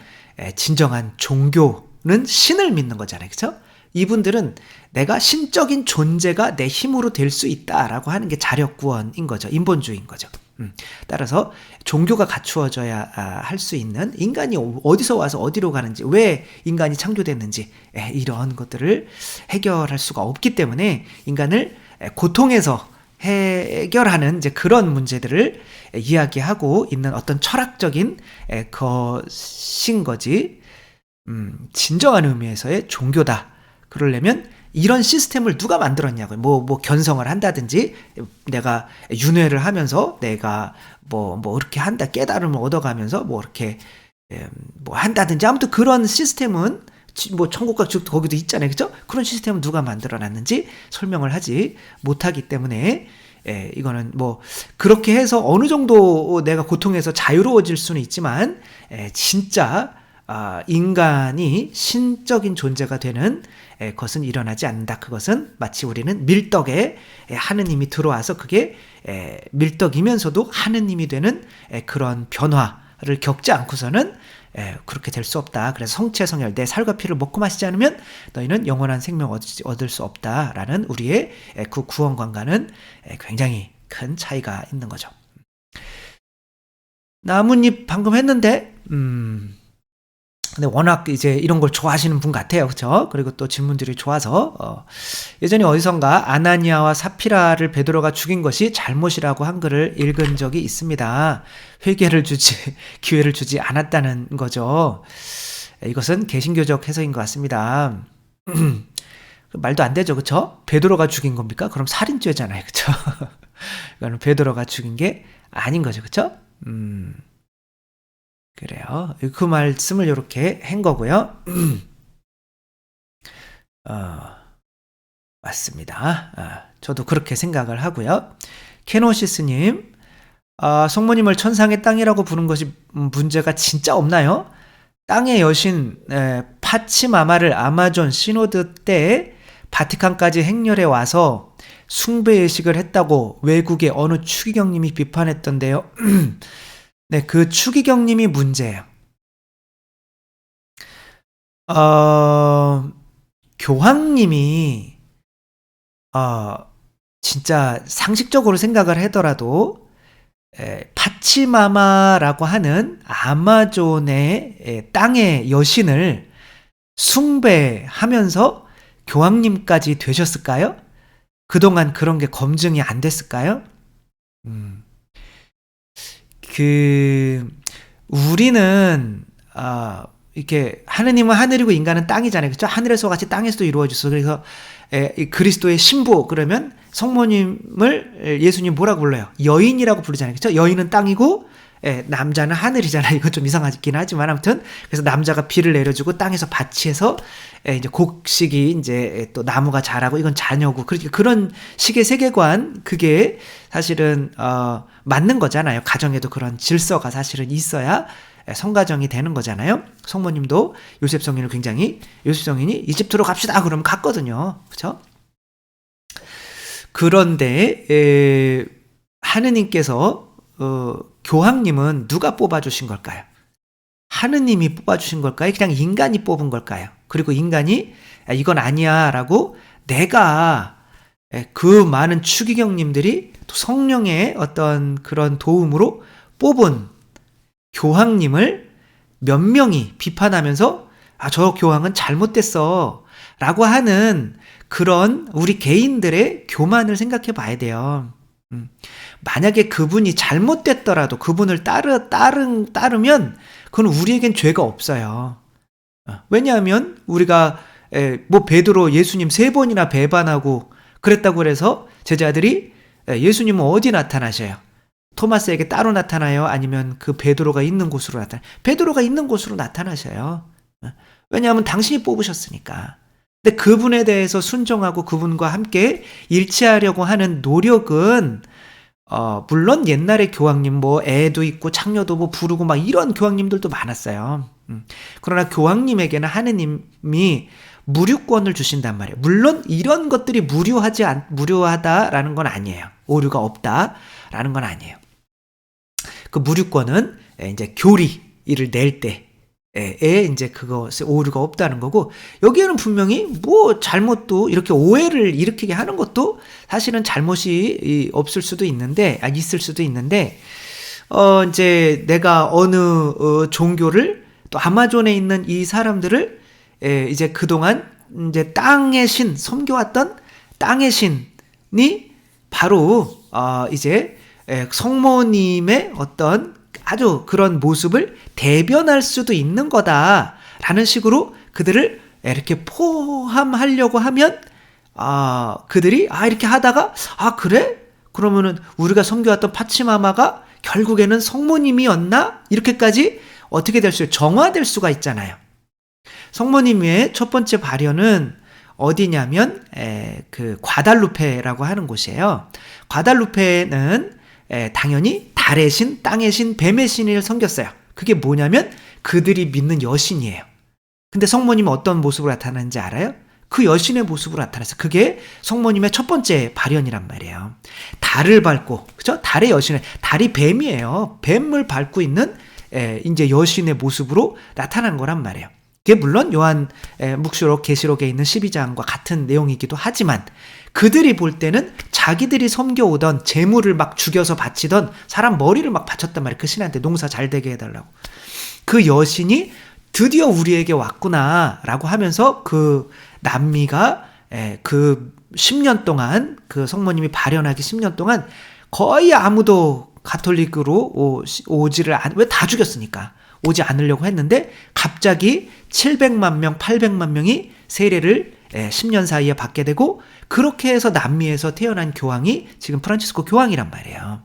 진정한 종교는 신을 믿는 거잖아요. 그렇죠? 이분들은 내가 신적인 존재가 내 힘으로 될 수 있다라고 하는 게 자력구원인 거죠. 인본주의인 거죠. 따라서 종교가 갖추어져야 할 수 있는 인간이 어디서 와서 어디로 가는지 왜 인간이 창조됐는지 이런 것들을 해결할 수가 없기 때문에 인간을 고통에서 해결하는 이제 그런 문제들을 이야기하고 있는 어떤 철학적인 것인 거지. 진정한 의미에서의 종교다. 그러려면 이런 시스템을 누가 만들었냐고요. 뭐 견성을 한다든지 내가 윤회를 하면서 내가 뭐 이렇게 한다 깨달음을 얻어가면서 뭐 이렇게 뭐 한다든지 아무튼 그런 시스템은 뭐 천국과 지옥도 거기도 있잖아요. 그죠? 그런 시스템은 누가 만들어놨는지 설명을 하지 못하기 때문에 이거는 뭐 그렇게 해서 어느 정도 내가 고통에서 자유로워질 수는 있지만 진짜 인간이 신적인 존재가 되는 것은 일어나지 않는다. 그것은 마치 우리는 밀떡에 하느님이 들어와서 그게 밀떡이면서도 하느님이 되는 그런 변화를 겪지 않고서는 그렇게 될 수 없다. 그래서 성체성혈 내 살과 피를 먹고 마시지 않으면 너희는 영원한 생명 얻을 수 없다라는 우리의 그 구원관과는 굉장히 큰 차이가 있는 거죠. 나뭇잎 방금 했는데 근데 워낙 이제 이런 걸 좋아하시는 분 같아요. 그렇죠? 그리고 또 질문들이 좋아서 예전에 어디선가 아나니아와 사피라를 베드로가 죽인 것이 잘못이라고 한 글을 읽은 적이 있습니다. 기회를 주지 않았다는 거죠. 이것은 개신교적 해석인 것 같습니다. 말도 안 되죠. 그렇죠? 베드로가 죽인 겁니까? 그럼 살인죄잖아요. 그렇죠? 이거는 베드로가 죽인 게 아닌 거죠. 그렇죠? 그래요. 그 말씀을 이렇게 한 거고요. 맞습니다. 저도 그렇게 생각을 하고요. 케노시스님, 성모님을 천상의 땅이라고 부른 것이 문제가 진짜 없나요? 땅의 여신 파치마마를 아마존 시노드 때 바티칸까지 행렬해 와서 숭배의식을 했다고 외국의 어느 추기경님이 비판했던데요. 네, 그 추기경님이 문제예요. 교황님이 진짜 상식적으로 생각을 하더라도 파치마마라고 하는 아마존의 땅의 여신을 숭배하면서 교황님까지 되셨을까요? 그동안 그런 게 검증이 안 됐을까요? 음, 우리는, 이렇게, 하느님은 하늘이고 인간은 땅이잖아요. 그죠? 하늘에서 같이 땅에서도 이루어졌어. 그래서, 이 그리스도의 신부, 그러면 성모님을 예수님 뭐라고 불러요? 여인이라고 부르잖아요. 그죠? 여인은 땅이고, 남자는 하늘이잖아요. 이거 좀 이상하긴 하지만 아무튼 그래서 남자가 비를 내려주고 땅에서 밭이해서 이제 곡식이 이제 또 나무가 자라고 이건 자녀고 그런 식의 세계관 그게 사실은 맞는 거잖아요. 가정에도 그런 질서가 사실은 있어야 성가정이 되는 거잖아요. 성모님도 요셉 성인이 이집트로 갑시다 그러면 갔거든요. 그렇죠? 그런데 하느님께서 교황님은 누가 뽑아주신 걸까요? 하느님이 뽑아주신 걸까요? 그냥 인간이 뽑은 걸까요? 그리고 인간이 이건 아니야 라고 내가 그 많은 추기경님들이 성령의 어떤 그런 도움으로 뽑은 교황님을 몇 명이 비판하면서 저 교황은 잘못됐어 라고 하는 그런 우리 개인들의 교만을 생각해 봐야 돼요. 만약에 그분이 잘못됐더라도 그분을 따르면 그건 우리에겐 죄가 없어요. 왜냐하면 우리가 뭐 베드로 예수님 3번이나 배반하고 그랬다고 그래서 제자들이 예수님은 어디 나타나셔요? 토마스에게 따로 나타나요? 아니면 그 베드로가 있는 곳으로 나타나요? 베드로가 있는 곳으로 나타나셔요. 왜냐하면 당신이 뽑으셨으니까. 근데 그분에 대해서 순종하고 그분과 함께 일치하려고 하는 노력은 물론 옛날에 교황님 뭐 애도 있고 창녀도 뭐 부르고 막 이런 교황님들도 많았어요. 그러나 교황님에게는 하느님이 무류권을 주신단 말이에요. 물론 이런 것들이 무료하다라는 건 아니에요. 오류가 없다라는 건 아니에요. 그 무류권은 이제 교리를 낼 때 이제 그것에 오류가 없다는 거고, 여기에는 분명히 뭐 잘못도 이렇게 오해를 일으키게 하는 것도 사실은 잘못이 없을 수도 있는데, 있을 수도 있는데, 이제 내가 어느 종교를 또 아마존에 있는 이 사람들을 이제 그동안 이제 땅의 신, 섬겨왔던 땅의 신이 바로 이제 성모님의 어떤 아주 그런 모습을 대변할 수도 있는 거다라는 식으로 그들을 이렇게 포함하려고 하면 그들이 이렇게 하다가 그래? 그러면은 우리가 섬겨왔던 파치마마가 결국에는 성모님이었나? 이렇게까지 어떻게 될 수 있어요? 정화될 수가 있잖아요. 성모님의 첫 번째 발현은 어디냐면 그 과달루페라고 하는 곳이에요. 과달루페는 당연히 달의 신, 땅의 신, 뱀의 신을 섬겼어요. 그게 뭐냐면 그들이 믿는 여신이에요. 근데 성모님은 어떤 모습으로 나타나는지 알아요? 그 여신의 모습으로 나타났어요. 그게 성모님의 첫 번째 발현이란 말이에요. 달을 밟고, 그죠? 달의 여신을, 달이 뱀이에요. 뱀을 밟고 있는 이제 여신의 모습으로 나타난 거란 말이에요. 그게 물론 요한 묵시록 계시록에 있는 12장과 같은 내용이기도 하지만 그들이 볼 때는 자기들이 섬겨오던 재물을 막 죽여서 바치던 사람 머리를 막 바쳤단 말이에요. 그 신한테 농사 잘 되게 해달라고. 그 여신이 드디어 우리에게 왔구나 라고 하면서 그 남미가 그 10년 동안 그 성모님이 발현하기 10년 동안 거의 아무도 가톨릭으로 오지를 왜 다 죽였으니까 오지 않으려고 했는데 갑자기 700만 명, 800만 명이 세례를 10년 사이에 받게 되고 그렇게 해서 남미에서 태어난 교황이 지금 프란치스코 교황이란 말이에요.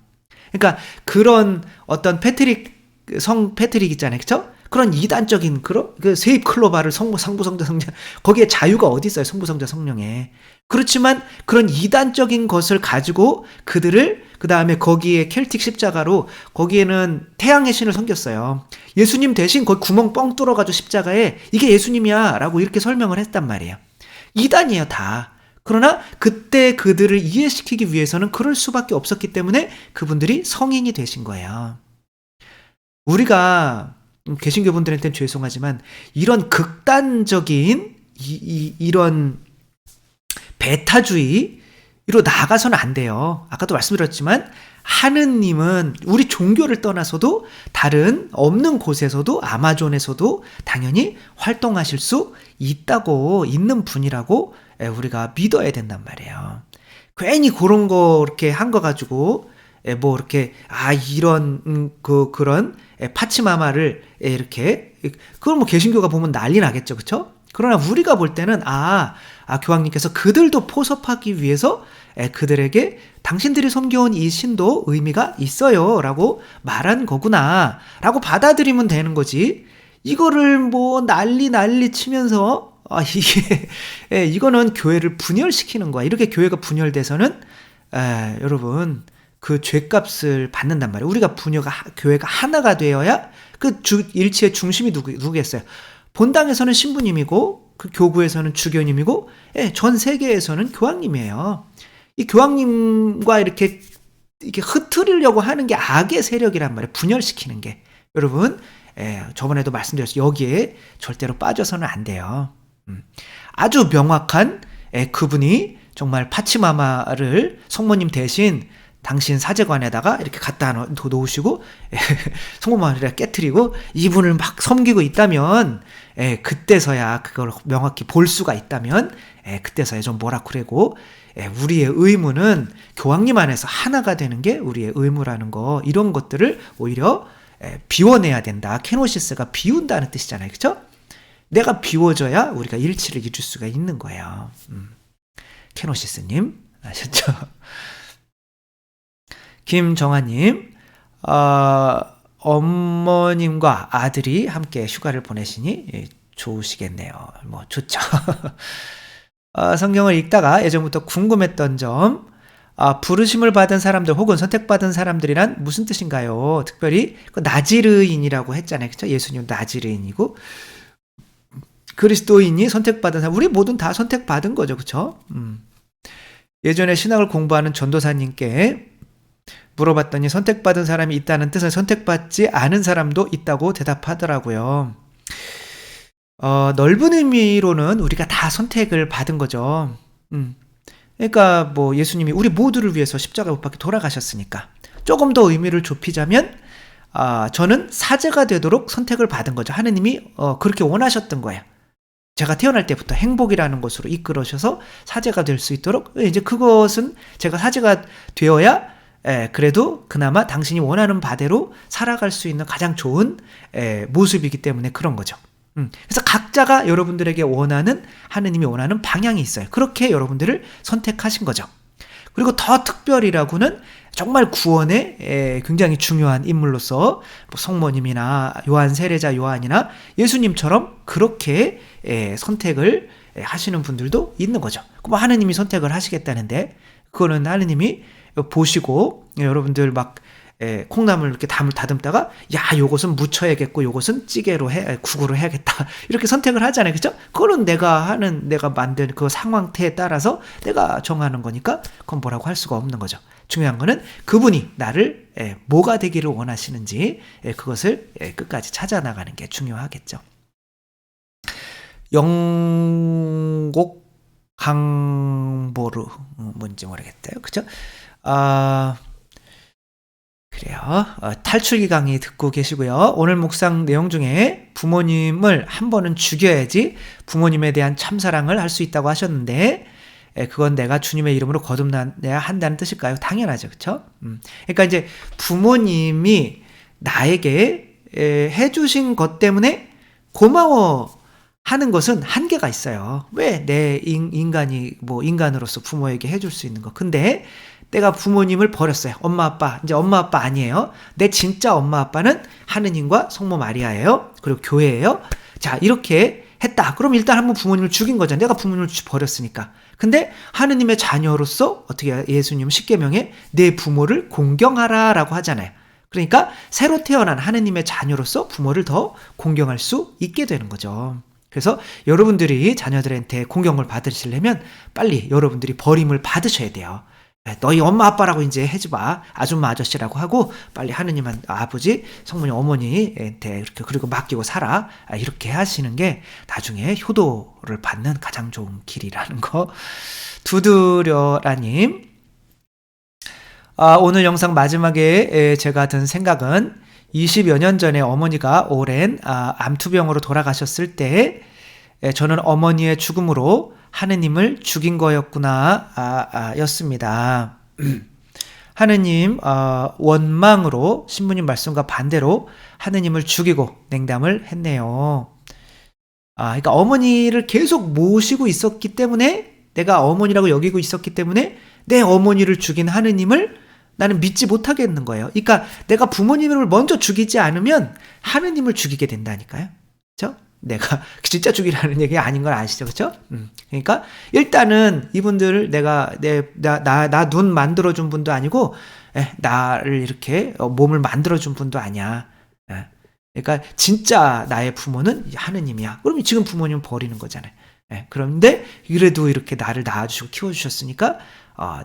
그러니까 그런 어떤 성 패트릭 있잖아요. 그쵸? 그런 이단적인 그 세입 클로바를 성부성자 성령 거기에 자유가 어디 있어요? 성부성자 성령에. 그렇지만 그런 이단적인 것을 가지고 그들을 그 다음에 거기에 켈틱 십자가로 거기에는 태양의 신을 섬겼어요. 예수님 대신 거기 구멍 뻥 뚫어가지고 십자가에 이게 예수님이야 라고 이렇게 설명을 했단 말이에요. 이단이에요 다. 그러나 그때 그들을 이해시키기 위해서는 그럴 수밖에 없었기 때문에 그분들이 성인이 되신 거예요. 우리가 개신교분들한테는 죄송하지만 이런 극단적인 이런 배타주의 이로 나아가서는 안 돼요. 아까도 말씀드렸지만 하느님은 우리 종교를 떠나서도 다른 없는 곳에서도 아마존에서도 당연히 활동하실 수 있는 분이라고 우리가 믿어야 된단 말이에요. 괜히 그런 거 이렇게 한 거 가지고 뭐 이렇게 이런 그런 파치마마를 이렇게 그걸 뭐 개신교가 보면 난리 나겠죠, 그렇죠? 그러나 우리가 볼 때는 교황님께서 그들도 포섭하기 위해서 그들에게 당신들이 섬겨온 이 신도 의미가 있어요 라고 말한 거구나 라고 받아들이면 되는 거지. 이거를 뭐 난리 치면서 이거는 교회를 분열시키는 거야. 이렇게 교회가 분열돼서는 여러분 그 죄값을 받는단 말이에요. 우리가 교회가 하나가 되어야 그 일치의 중심이 누구겠어요? 본당에서는 신부님이고 그 교구에서는 주교님이고 전 세계에서는 교황님이에요. 이 교황님과 이렇게 흐트리려고 하는 게 악의 세력이란 말이에요. 분열시키는 게. 여러분 저번에도 말씀드렸죠. 여기에 절대로 빠져서는 안 돼요. 아주 명확한 그분이 정말 파치마마를 성모님 대신 당신 사제관에다가 이렇게 갖다 놓으시고 성모마리를 깨트리고 이분을 막 섬기고 있다면 그때서야 그걸 명확히 볼 수가 있다면 그때서야 좀 뭐라 그러고 우리의 의무는 교황님 안에서 하나가 되는 게 우리의 의무라는 거, 이런 것들을 오히려 비워내야 된다. 케노시스가 비운다는 뜻이잖아요. 그렇죠? 내가 비워져야 우리가 일치를 이룰 수가 있는 거예요. 케노시스님 아셨죠? 김정아님, 어머님과 아들이 함께 휴가를 보내시니 좋으시겠네요. 뭐 좋죠. 성경을 읽다가 예전부터 궁금했던 점, 부르심을 받은 사람들 혹은 선택받은 사람들이란 무슨 뜻인가요? 특별히 나지르인이라고 했잖아요. 그렇죠? 예수님 나지르인이고 그리스도인이 선택받은 사람, 우리 모두는 다 선택받은 거죠. 그렇죠? 예전에 신학을 공부하는 전도사님께 물어봤더니 선택받은 사람이 있다는 뜻은 선택받지 않은 사람도 있다고 대답하더라고요. 넓은 의미로는 우리가 다 선택을 받은 거죠. 그러니까 뭐 예수님이 우리 모두를 위해서 십자가 못 박혀 돌아가셨으니까 조금 더 의미를 좁히자면 저는 사제가 되도록 선택을 받은 거죠. 하느님이 그렇게 원하셨던 거예요. 제가 태어날 때부터 행복이라는 것으로 이끌어셔서 사제가 될 수 있도록, 이제 그것은 제가 사제가 되어야 그래도 그나마 당신이 원하는 바대로 살아갈 수 있는 가장 좋은 모습이기 때문에 그런 거죠. 그래서 각자가 여러분들에게 원하는, 하느님이 원하는 방향이 있어요. 그렇게 여러분들을 선택하신 거죠. 그리고 더 특별히라고는 정말 구원에 굉장히 중요한 인물로서 뭐 성모님이나 요한 세례자 요한이나 예수님처럼 그렇게 선택을 하시는 분들도 있는 거죠. 그럼 하느님이 선택을 하시겠다는데 그거는 하느님이 보시고 여러분들 막 콩나물 이렇게 다듬다가 요것은 무쳐야겠고 요것은 찌개로 국으로 해야겠다 이렇게 선택을 하잖아요. 그죠? 그거는 내가 만든 그 상황태에 따라서 내가 정하는 거니까 그건 뭐라고 할 수가 없는 거죠. 중요한 거는 그분이 나를 뭐가 되기를 원하시는지 그것을 끝까지 찾아나가는 게 중요하겠죠. 영곡 강보르 뭔지 모르겠대요. 그죠? 그래요. 탈출기 강의 듣고 계시고요. 오늘 묵상 내용 중에 부모님을 한 번은 죽여야지 부모님에 대한 참사랑을 할 수 있다고 하셨는데 그건 내가 주님의 이름으로 거듭나야 한다는 뜻일까요? 당연하죠. 그렇죠? 그러니까 이제 부모님이 나에게 해주신 것 때문에 고마워하는 것은 한계가 있어요. 왜 내 인간이 뭐 인간으로서 부모에게 해줄 수 있는 거. 근데 내가 부모님을 버렸어요. 엄마 아빠. 이제 엄마 아빠 아니에요. 내 진짜 엄마 아빠는 하느님과 성모 마리아예요. 그리고 교회예요. 자, 이렇게 했다. 그럼 일단 한번 부모님을 죽인 거잖아요. 내가 부모님을 버렸으니까. 근데 하느님의 자녀로서 어떻게 예수님 십계명에 내 부모를 공경하라라고 하잖아요. 그러니까 새로 태어난 하느님의 자녀로서 부모를 더 공경할 수 있게 되는 거죠. 그래서 여러분들이 자녀들한테 공경을 받으시려면 빨리 여러분들이 버림을 받으셔야 돼요. 너희 엄마 아빠라고 이제 해지 마. 아줌마 아저씨라고 하고 빨리 하느님한 아버지, 성모님 어머니한테 이렇게 그리고 맡기고 살아. 이렇게 하시는 게 나중에 효도를 받는 가장 좋은 길이라는 거. 두드려라님. 오늘 영상 마지막에 제가 든 생각은 20여 년 전에 어머니가 오랜 암투병으로 돌아가셨을 때 저는 어머니의 죽음으로 하느님을 죽인 거였구나 였습니다. 하느님 원망으로 신부님 말씀과 반대로 하느님을 죽이고 냉담을 했네요. 그러니까 어머니를 계속 모시고 있었기 때문에 내가 어머니라고 여기고 있었기 때문에 내 어머니를 죽인 하느님을 나는 믿지 못하겠는 거예요. 그러니까 내가 부모님을 먼저 죽이지 않으면 하느님을 죽이게 된다니까요. 그렇죠? 내가 진짜 죽이라는 얘기가 아닌 걸 아시죠? 그렇죠? 그러니까 일단은 이분들을 나 눈 만들어준 분도 아니고 나를 이렇게 몸을 만들어준 분도 아니야. 그러니까 진짜 나의 부모는 하느님이야. 그러면 지금 부모님은 버리는 거잖아요. 그런데 그래도 이렇게 나를 낳아주시고 키워주셨으니까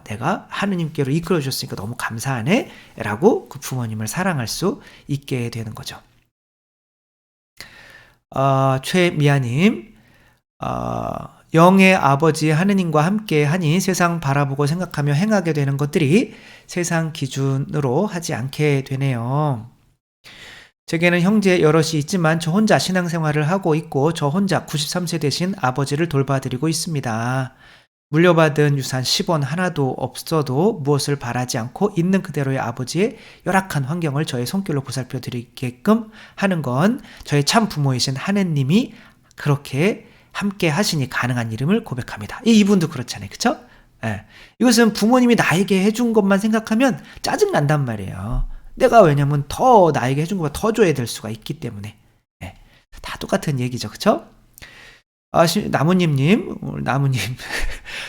내가 하느님께로 이끌어 주셨으니까 너무 감사하네 라고 그 부모님을 사랑할 수 있게 되는 거죠. 최미아님, 영의 아버지 하느님과 함께 하니 세상 바라보고 생각하며 행하게 되는 것들이 세상 기준으로 하지 않게 되네요. 제게는 형제 여럿이 있지만 저 혼자 신앙생활을 하고 있고 저 혼자 93세 되신 아버지를 돌봐드리고 있습니다. 물려받은 유산 10원 하나도 없어도 무엇을 바라지 않고 있는 그대로의 아버지의 열악한 환경을 저의 손길로 보살펴 드리게끔 하는 건 저의 참 부모이신 하느님이 그렇게 함께 하시니 가능한 이름을 고백합니다. 이분도 그렇잖아요. 그쵸? 이것은 부모님이 나에게 해준 것만 생각하면 짜증난단 말이에요. 내가 왜냐면 더 나에게 해준 것보다 더 줘야 될 수가 있기 때문에. 다 똑같은 얘기죠. 그쵸? 나무님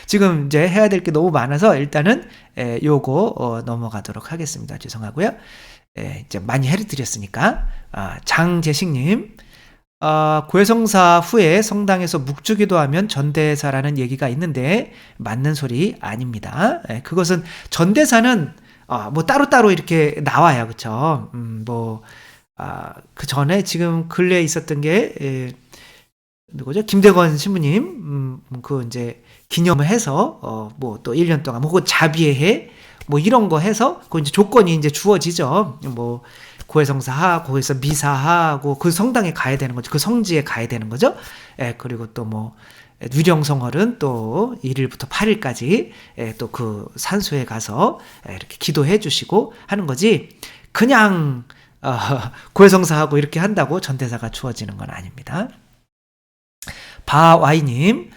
지금 이제 해야 될 게 너무 많아서 일단은 요거 넘어가도록 하겠습니다. 죄송하고요. 이제 많이 해드렸으니까. 장재식님, 고해성사 후에 성당에서 묵주기도 하면 전대사라는 얘기가 있는데 맞는 소리 아닙니다. 그것은 전대사는 뭐 따로따로 이렇게 나와요. 그쵸? 그 전에 지금 근래에 있었던 게 누구죠? 김대건 신부님, 그 이제 기념을 해서, 뭐 또 1년 동안, 뭐 자비의 뭐 이런 거 해서, 그 이제 조건이 이제 주어지죠. 뭐, 고해성사하고, 거기서 미사하고, 그 성당에 가야 되는 거죠. 그 성지에 가야 되는 거죠. 그리고 또 뭐, 위령성월은 또 1일부터 8일까지, 또 그 산소에 가서, 이렇게 기도해 주시고 하는 거지, 그냥, 고해성사하고 이렇게 한다고 전대사가 주어지는 건 아닙니다. 바와이님,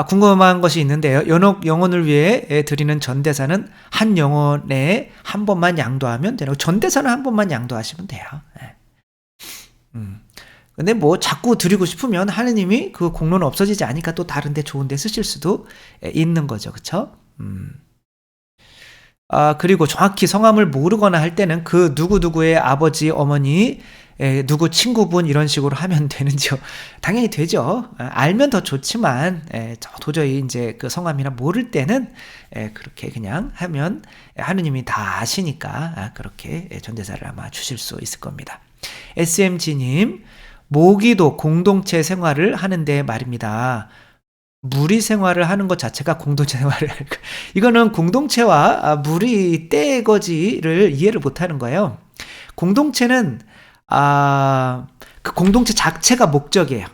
궁금한 것이 있는데요. 연옥 영혼을 위해 드리는 전대사는 한 영혼에 한 번만 양도하면 되나요? 전대사는 한 번만 양도하시면 돼요. 근데 뭐 자꾸 드리고 싶으면 하느님이 그 공로는 없어지지 않으니까 또 다른데 좋은데 쓰실 수도 있는 거죠. 그쵸? 그리고 정확히 성함을 모르거나 할 때는 그 누구누구의 아버지, 어머니, 누구 친구분 이런 식으로 하면 되는지요? 당연히 되죠. 알면 더 좋지만 도저히 이제 그 성함이나 모를 때는 그렇게 그냥 하면 하느님이 다 아시니까 그렇게 전대사를 아마 주실 수 있을 겁니다. SMG님, 모기도 공동체 생활을 하는데 말입니다. 무리 생활을 하는 것 자체가 공동체 생활을 이거는 공동체와 무리 떼거지를 이해를 못하는 거예요. 공동체는 그 공동체 자체가 목적이에요.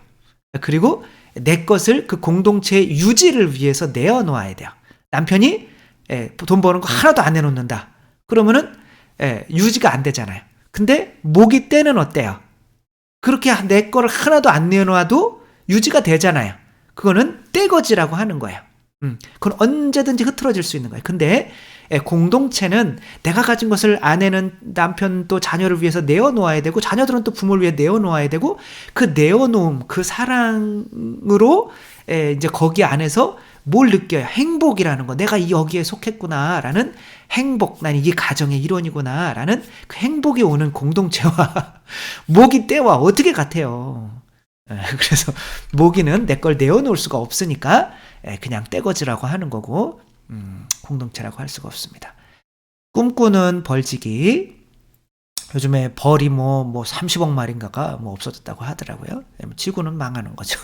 그리고 내 것을 그 공동체의 유지를 위해서 내어놓아야 돼요. 남편이 돈 버는 거 하나도 안 내놓는다. 그러면은 유지가 안 되잖아요. 근데 모기 때는 어때요? 그렇게 내 거를 하나도 안 내놓아도 유지가 되잖아요. 그거는 떼거지라고 하는 거예요. 그건 언제든지 흐트러질 수 있는 거예요. 근데 공동체는 내가 가진 것을 아내는 남편 또 자녀를 위해서 내어놓아야 되고 자녀들은 또 부모를 위해 내어놓아야 되고 그 내어놓음, 그 사랑으로 이제 거기 안에서 뭘 느껴요? 행복이라는 거. 내가 여기에 속했구나라는 행복. 난 이게 가정의 일원이구나라는 그 행복이 오는 공동체와 모기 떼와 어떻게 같아요? 그래서 모기는 내 걸 내어놓을 수가 없으니까 그냥 떼거지라고 하는 거고 공동체라고 할 수가 없습니다. 꿈꾸는 벌지기. 요즘에 벌이 뭐 30억 마리인가가 뭐 없어졌다고 하더라고요. 지구는 망하는 거죠.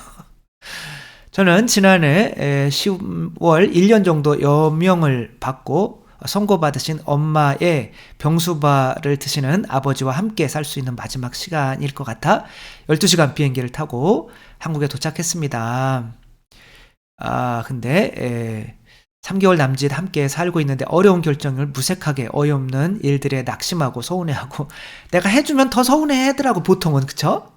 저는 지난해 10월 1년 정도 여명을 받고 선고받으신 엄마의 병수발을 드시는 아버지와 함께 살 수 있는 마지막 시간일 것 같아 12시간 비행기를 타고 한국에 도착했습니다. 근데 3개월 남짓 함께 살고 있는데 어려운 결정을 무색하게 어이없는 일들에 낙심하고 서운해하고 내가 해주면 더 서운해하더라고 보통은. 그쵸?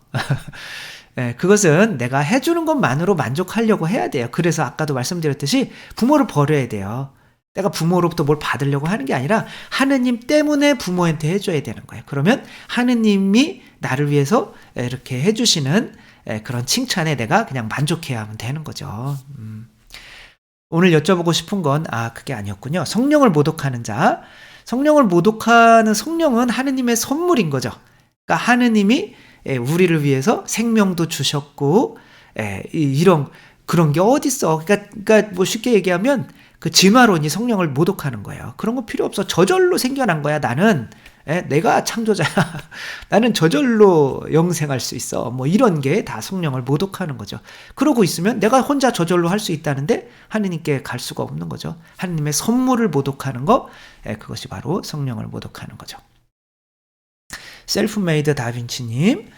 그것은 내가 해주는 것만으로 만족하려고 해야 돼요. 그래서 아까도 말씀드렸듯이 부모를 버려야 돼요. 내가 부모로부터 뭘 받으려고 하는 게 아니라 하느님 때문에 부모한테 해줘야 되는 거예요. 그러면 하느님이 나를 위해서 이렇게 해주시는 그런 칭찬에 내가 그냥 만족해야 하면 되는 거죠. 오늘 여쭤보고 싶은 건 그게 아니었군요. 성령을 모독하는 자. 성령을 모독하는 성령은 하느님의 선물인 거죠. 그러니까 하느님이 우리를 위해서 생명도 주셨고 이런 그런 게 어딨어. 그러니까 뭐 쉽게 얘기하면 그 진화론이 성령을 모독하는 거예요. 그런 거 필요 없어. 저절로 생겨난 거야. 나는 내가 창조자야. 나는 저절로 영생할 수 있어. 뭐 이런 게 다 성령을 모독하는 거죠. 그러고 있으면 내가 혼자 저절로 할 수 있다는데 하느님께 갈 수가 없는 거죠. 하느님의 선물을 모독하는 거, 그것이 바로 성령을 모독하는 거죠. 셀프메이드 다빈치님,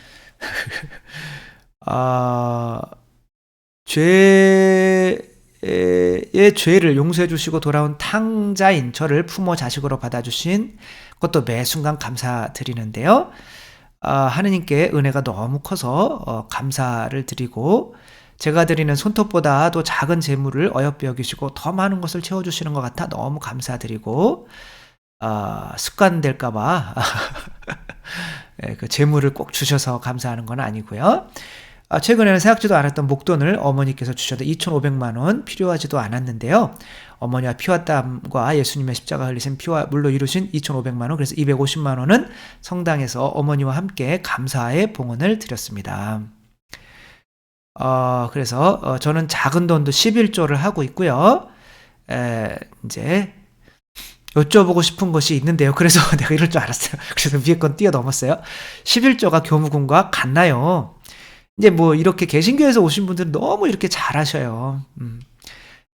죄의 죄를 용서해 주시고 돌아온 탕자인 저를 부모 자식으로 받아주신 것도 매 순간 감사드리는데요. 하느님께 은혜가 너무 커서 감사를 드리고 제가 드리는 손톱보다도 작은 재물을 어여삐 여기시고 더 많은 것을 채워주시는 것 같아 너무 감사드리고 습관될까봐 그 재물을 꼭 주셔서 감사하는 건 아니고요. 최근에는 생각지도 않았던 목돈을 어머니께서 주셔도 2,500만 원 필요하지도 않았는데요. 어머니와 피와 땀과 예수님의 십자가 흘리신 피와 물로 이루신 2,500만 원, 그래서 250만 원은 성당에서 어머니와 함께 감사의 봉헌을 드렸습니다. 그래서 저는 작은 돈도 11조를 하고 있고요. 이제 여쭤보고 싶은 것이 있는데요. 그래서 내가 이럴 줄 알았어요. 그래서 위에 건 뛰어넘었어요. 11조가 교무금과 같나요? 이제 뭐 이렇게 개신교에서 오신 분들은 너무 이렇게 잘하셔요.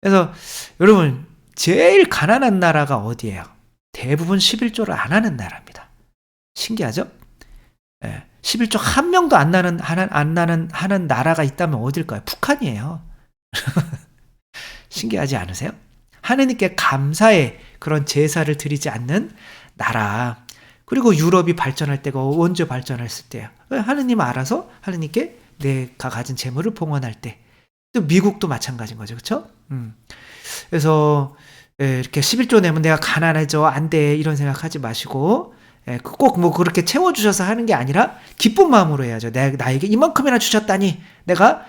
그래서 여러분 제일 가난한 나라가 어디예요? 대부분 11조를 안 하는 나라입니다. 신기하죠? 11조 한 명도 안 하는 나라가 있다면 어딜까요? 북한이에요. 신기하지 않으세요? 하느님께 감사의 그런 제사를 드리지 않는 나라. 그리고 유럽이 발전할 때가 언제 발전했을 때예요? 하느님 알아서 하느님께 내가 가진 재물을 봉헌할 때. 또 미국도 마찬가지인 거죠. 그렇죠? 그래서 이렇게 11조 내면 내가 가난해져 안 돼 이런 생각하지 마시고 꼭 뭐 그렇게 채워주셔서 하는 게 아니라 기쁜 마음으로 해야죠. 나에게 이만큼이나 주셨다니 내가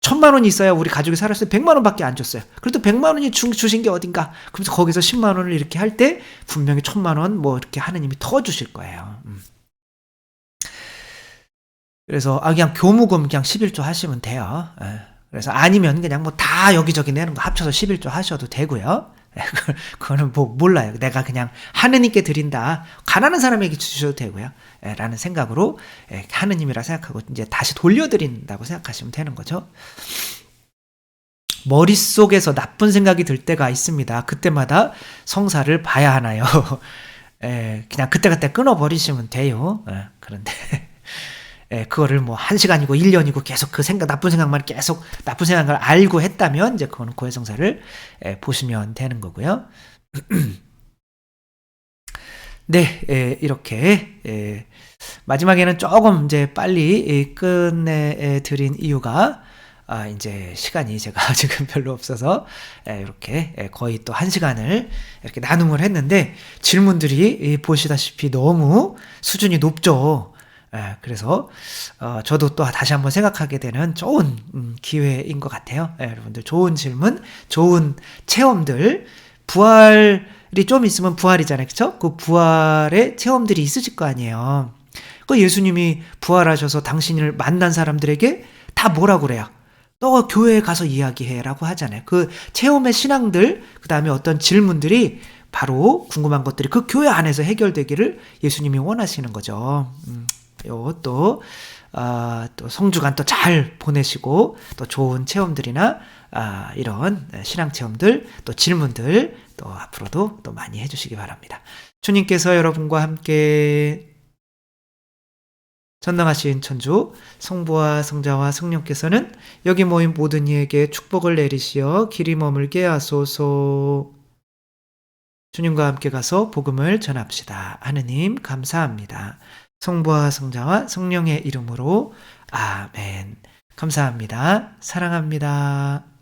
1,000만 원이 있어야 우리 가족이 살았어요. 100만 원밖에 안 줬어요. 그래도 100만 원이 주신 게 어딘가. 그래서 거기서 10만 원을 이렇게 할 때 분명히 1,000만 원 뭐 이렇게 하느님이 더 주실 거예요. 그래서 그냥 교무금 그냥 11조 하시면 돼요. 그래서 아니면 그냥 뭐 다 여기저기 내는 거 합쳐서 11조 하셔도 되고요. 그거는 뭐 몰라요. 내가 그냥 하느님께 드린다. 가난한 사람에게 주셔도 되고요. 라는 생각으로 하느님이라 생각하고 이제 다시 돌려드린다고 생각하시면 되는 거죠. 머릿속에서 나쁜 생각이 들 때가 있습니다. 그때마다 성사를 봐야 하나요? 그냥 그때그때 끊어버리시면 돼요. 그런데 그거를 뭐 1시간이고 1년이고 계속 그 나쁜 생각만 계속 나쁜 생각을 알고 했다면 이제 그거는 고해성사를 보시면 되는 거고요. 네, 이렇게 마지막에는 조금 이제 빨리 끝내 드린 이유가 이제 시간이 제가 지금 별로 없어서 이렇게 거의 또 1시간을 이렇게 나눔을 했는데 질문들이 보시다시피 너무 수준이 높죠. 그래서 저도 또 다시 한번 생각하게 되는 좋은 기회인 것 같아요. 여러분들 좋은 질문, 좋은 체험들, 부활이 좀 있으면 부활이잖아요. 그쵸? 그 부활의 체험들이 있으실 거 아니에요. 그 예수님이 부활하셔서 당신을 만난 사람들에게 다 뭐라고 그래요? 또 교회에 가서 이야기해라고 하잖아요. 그 체험의 신앙들, 그 다음에 어떤 질문들이 바로 궁금한 것들이 그 교회 안에서 해결되기를 예수님이 원하시는 거죠. 또 성주간 또 잘 보내시고 또 좋은 체험들이나 이런 신앙 체험들 또 질문들 또 앞으로도 또 많이 해주시기 바랍니다. 주님께서 여러분과 함께 전능하신 천주 성부와 성자와 성령께서는 여기 모인 모든 이에게 축복을 내리시어 길이 머물게 하소서. 주님과 함께 가서 복음을 전합시다. 하느님 감사합니다. 성부와 성자와 성령의 이름으로 아멘. 감사합니다. 사랑합니다.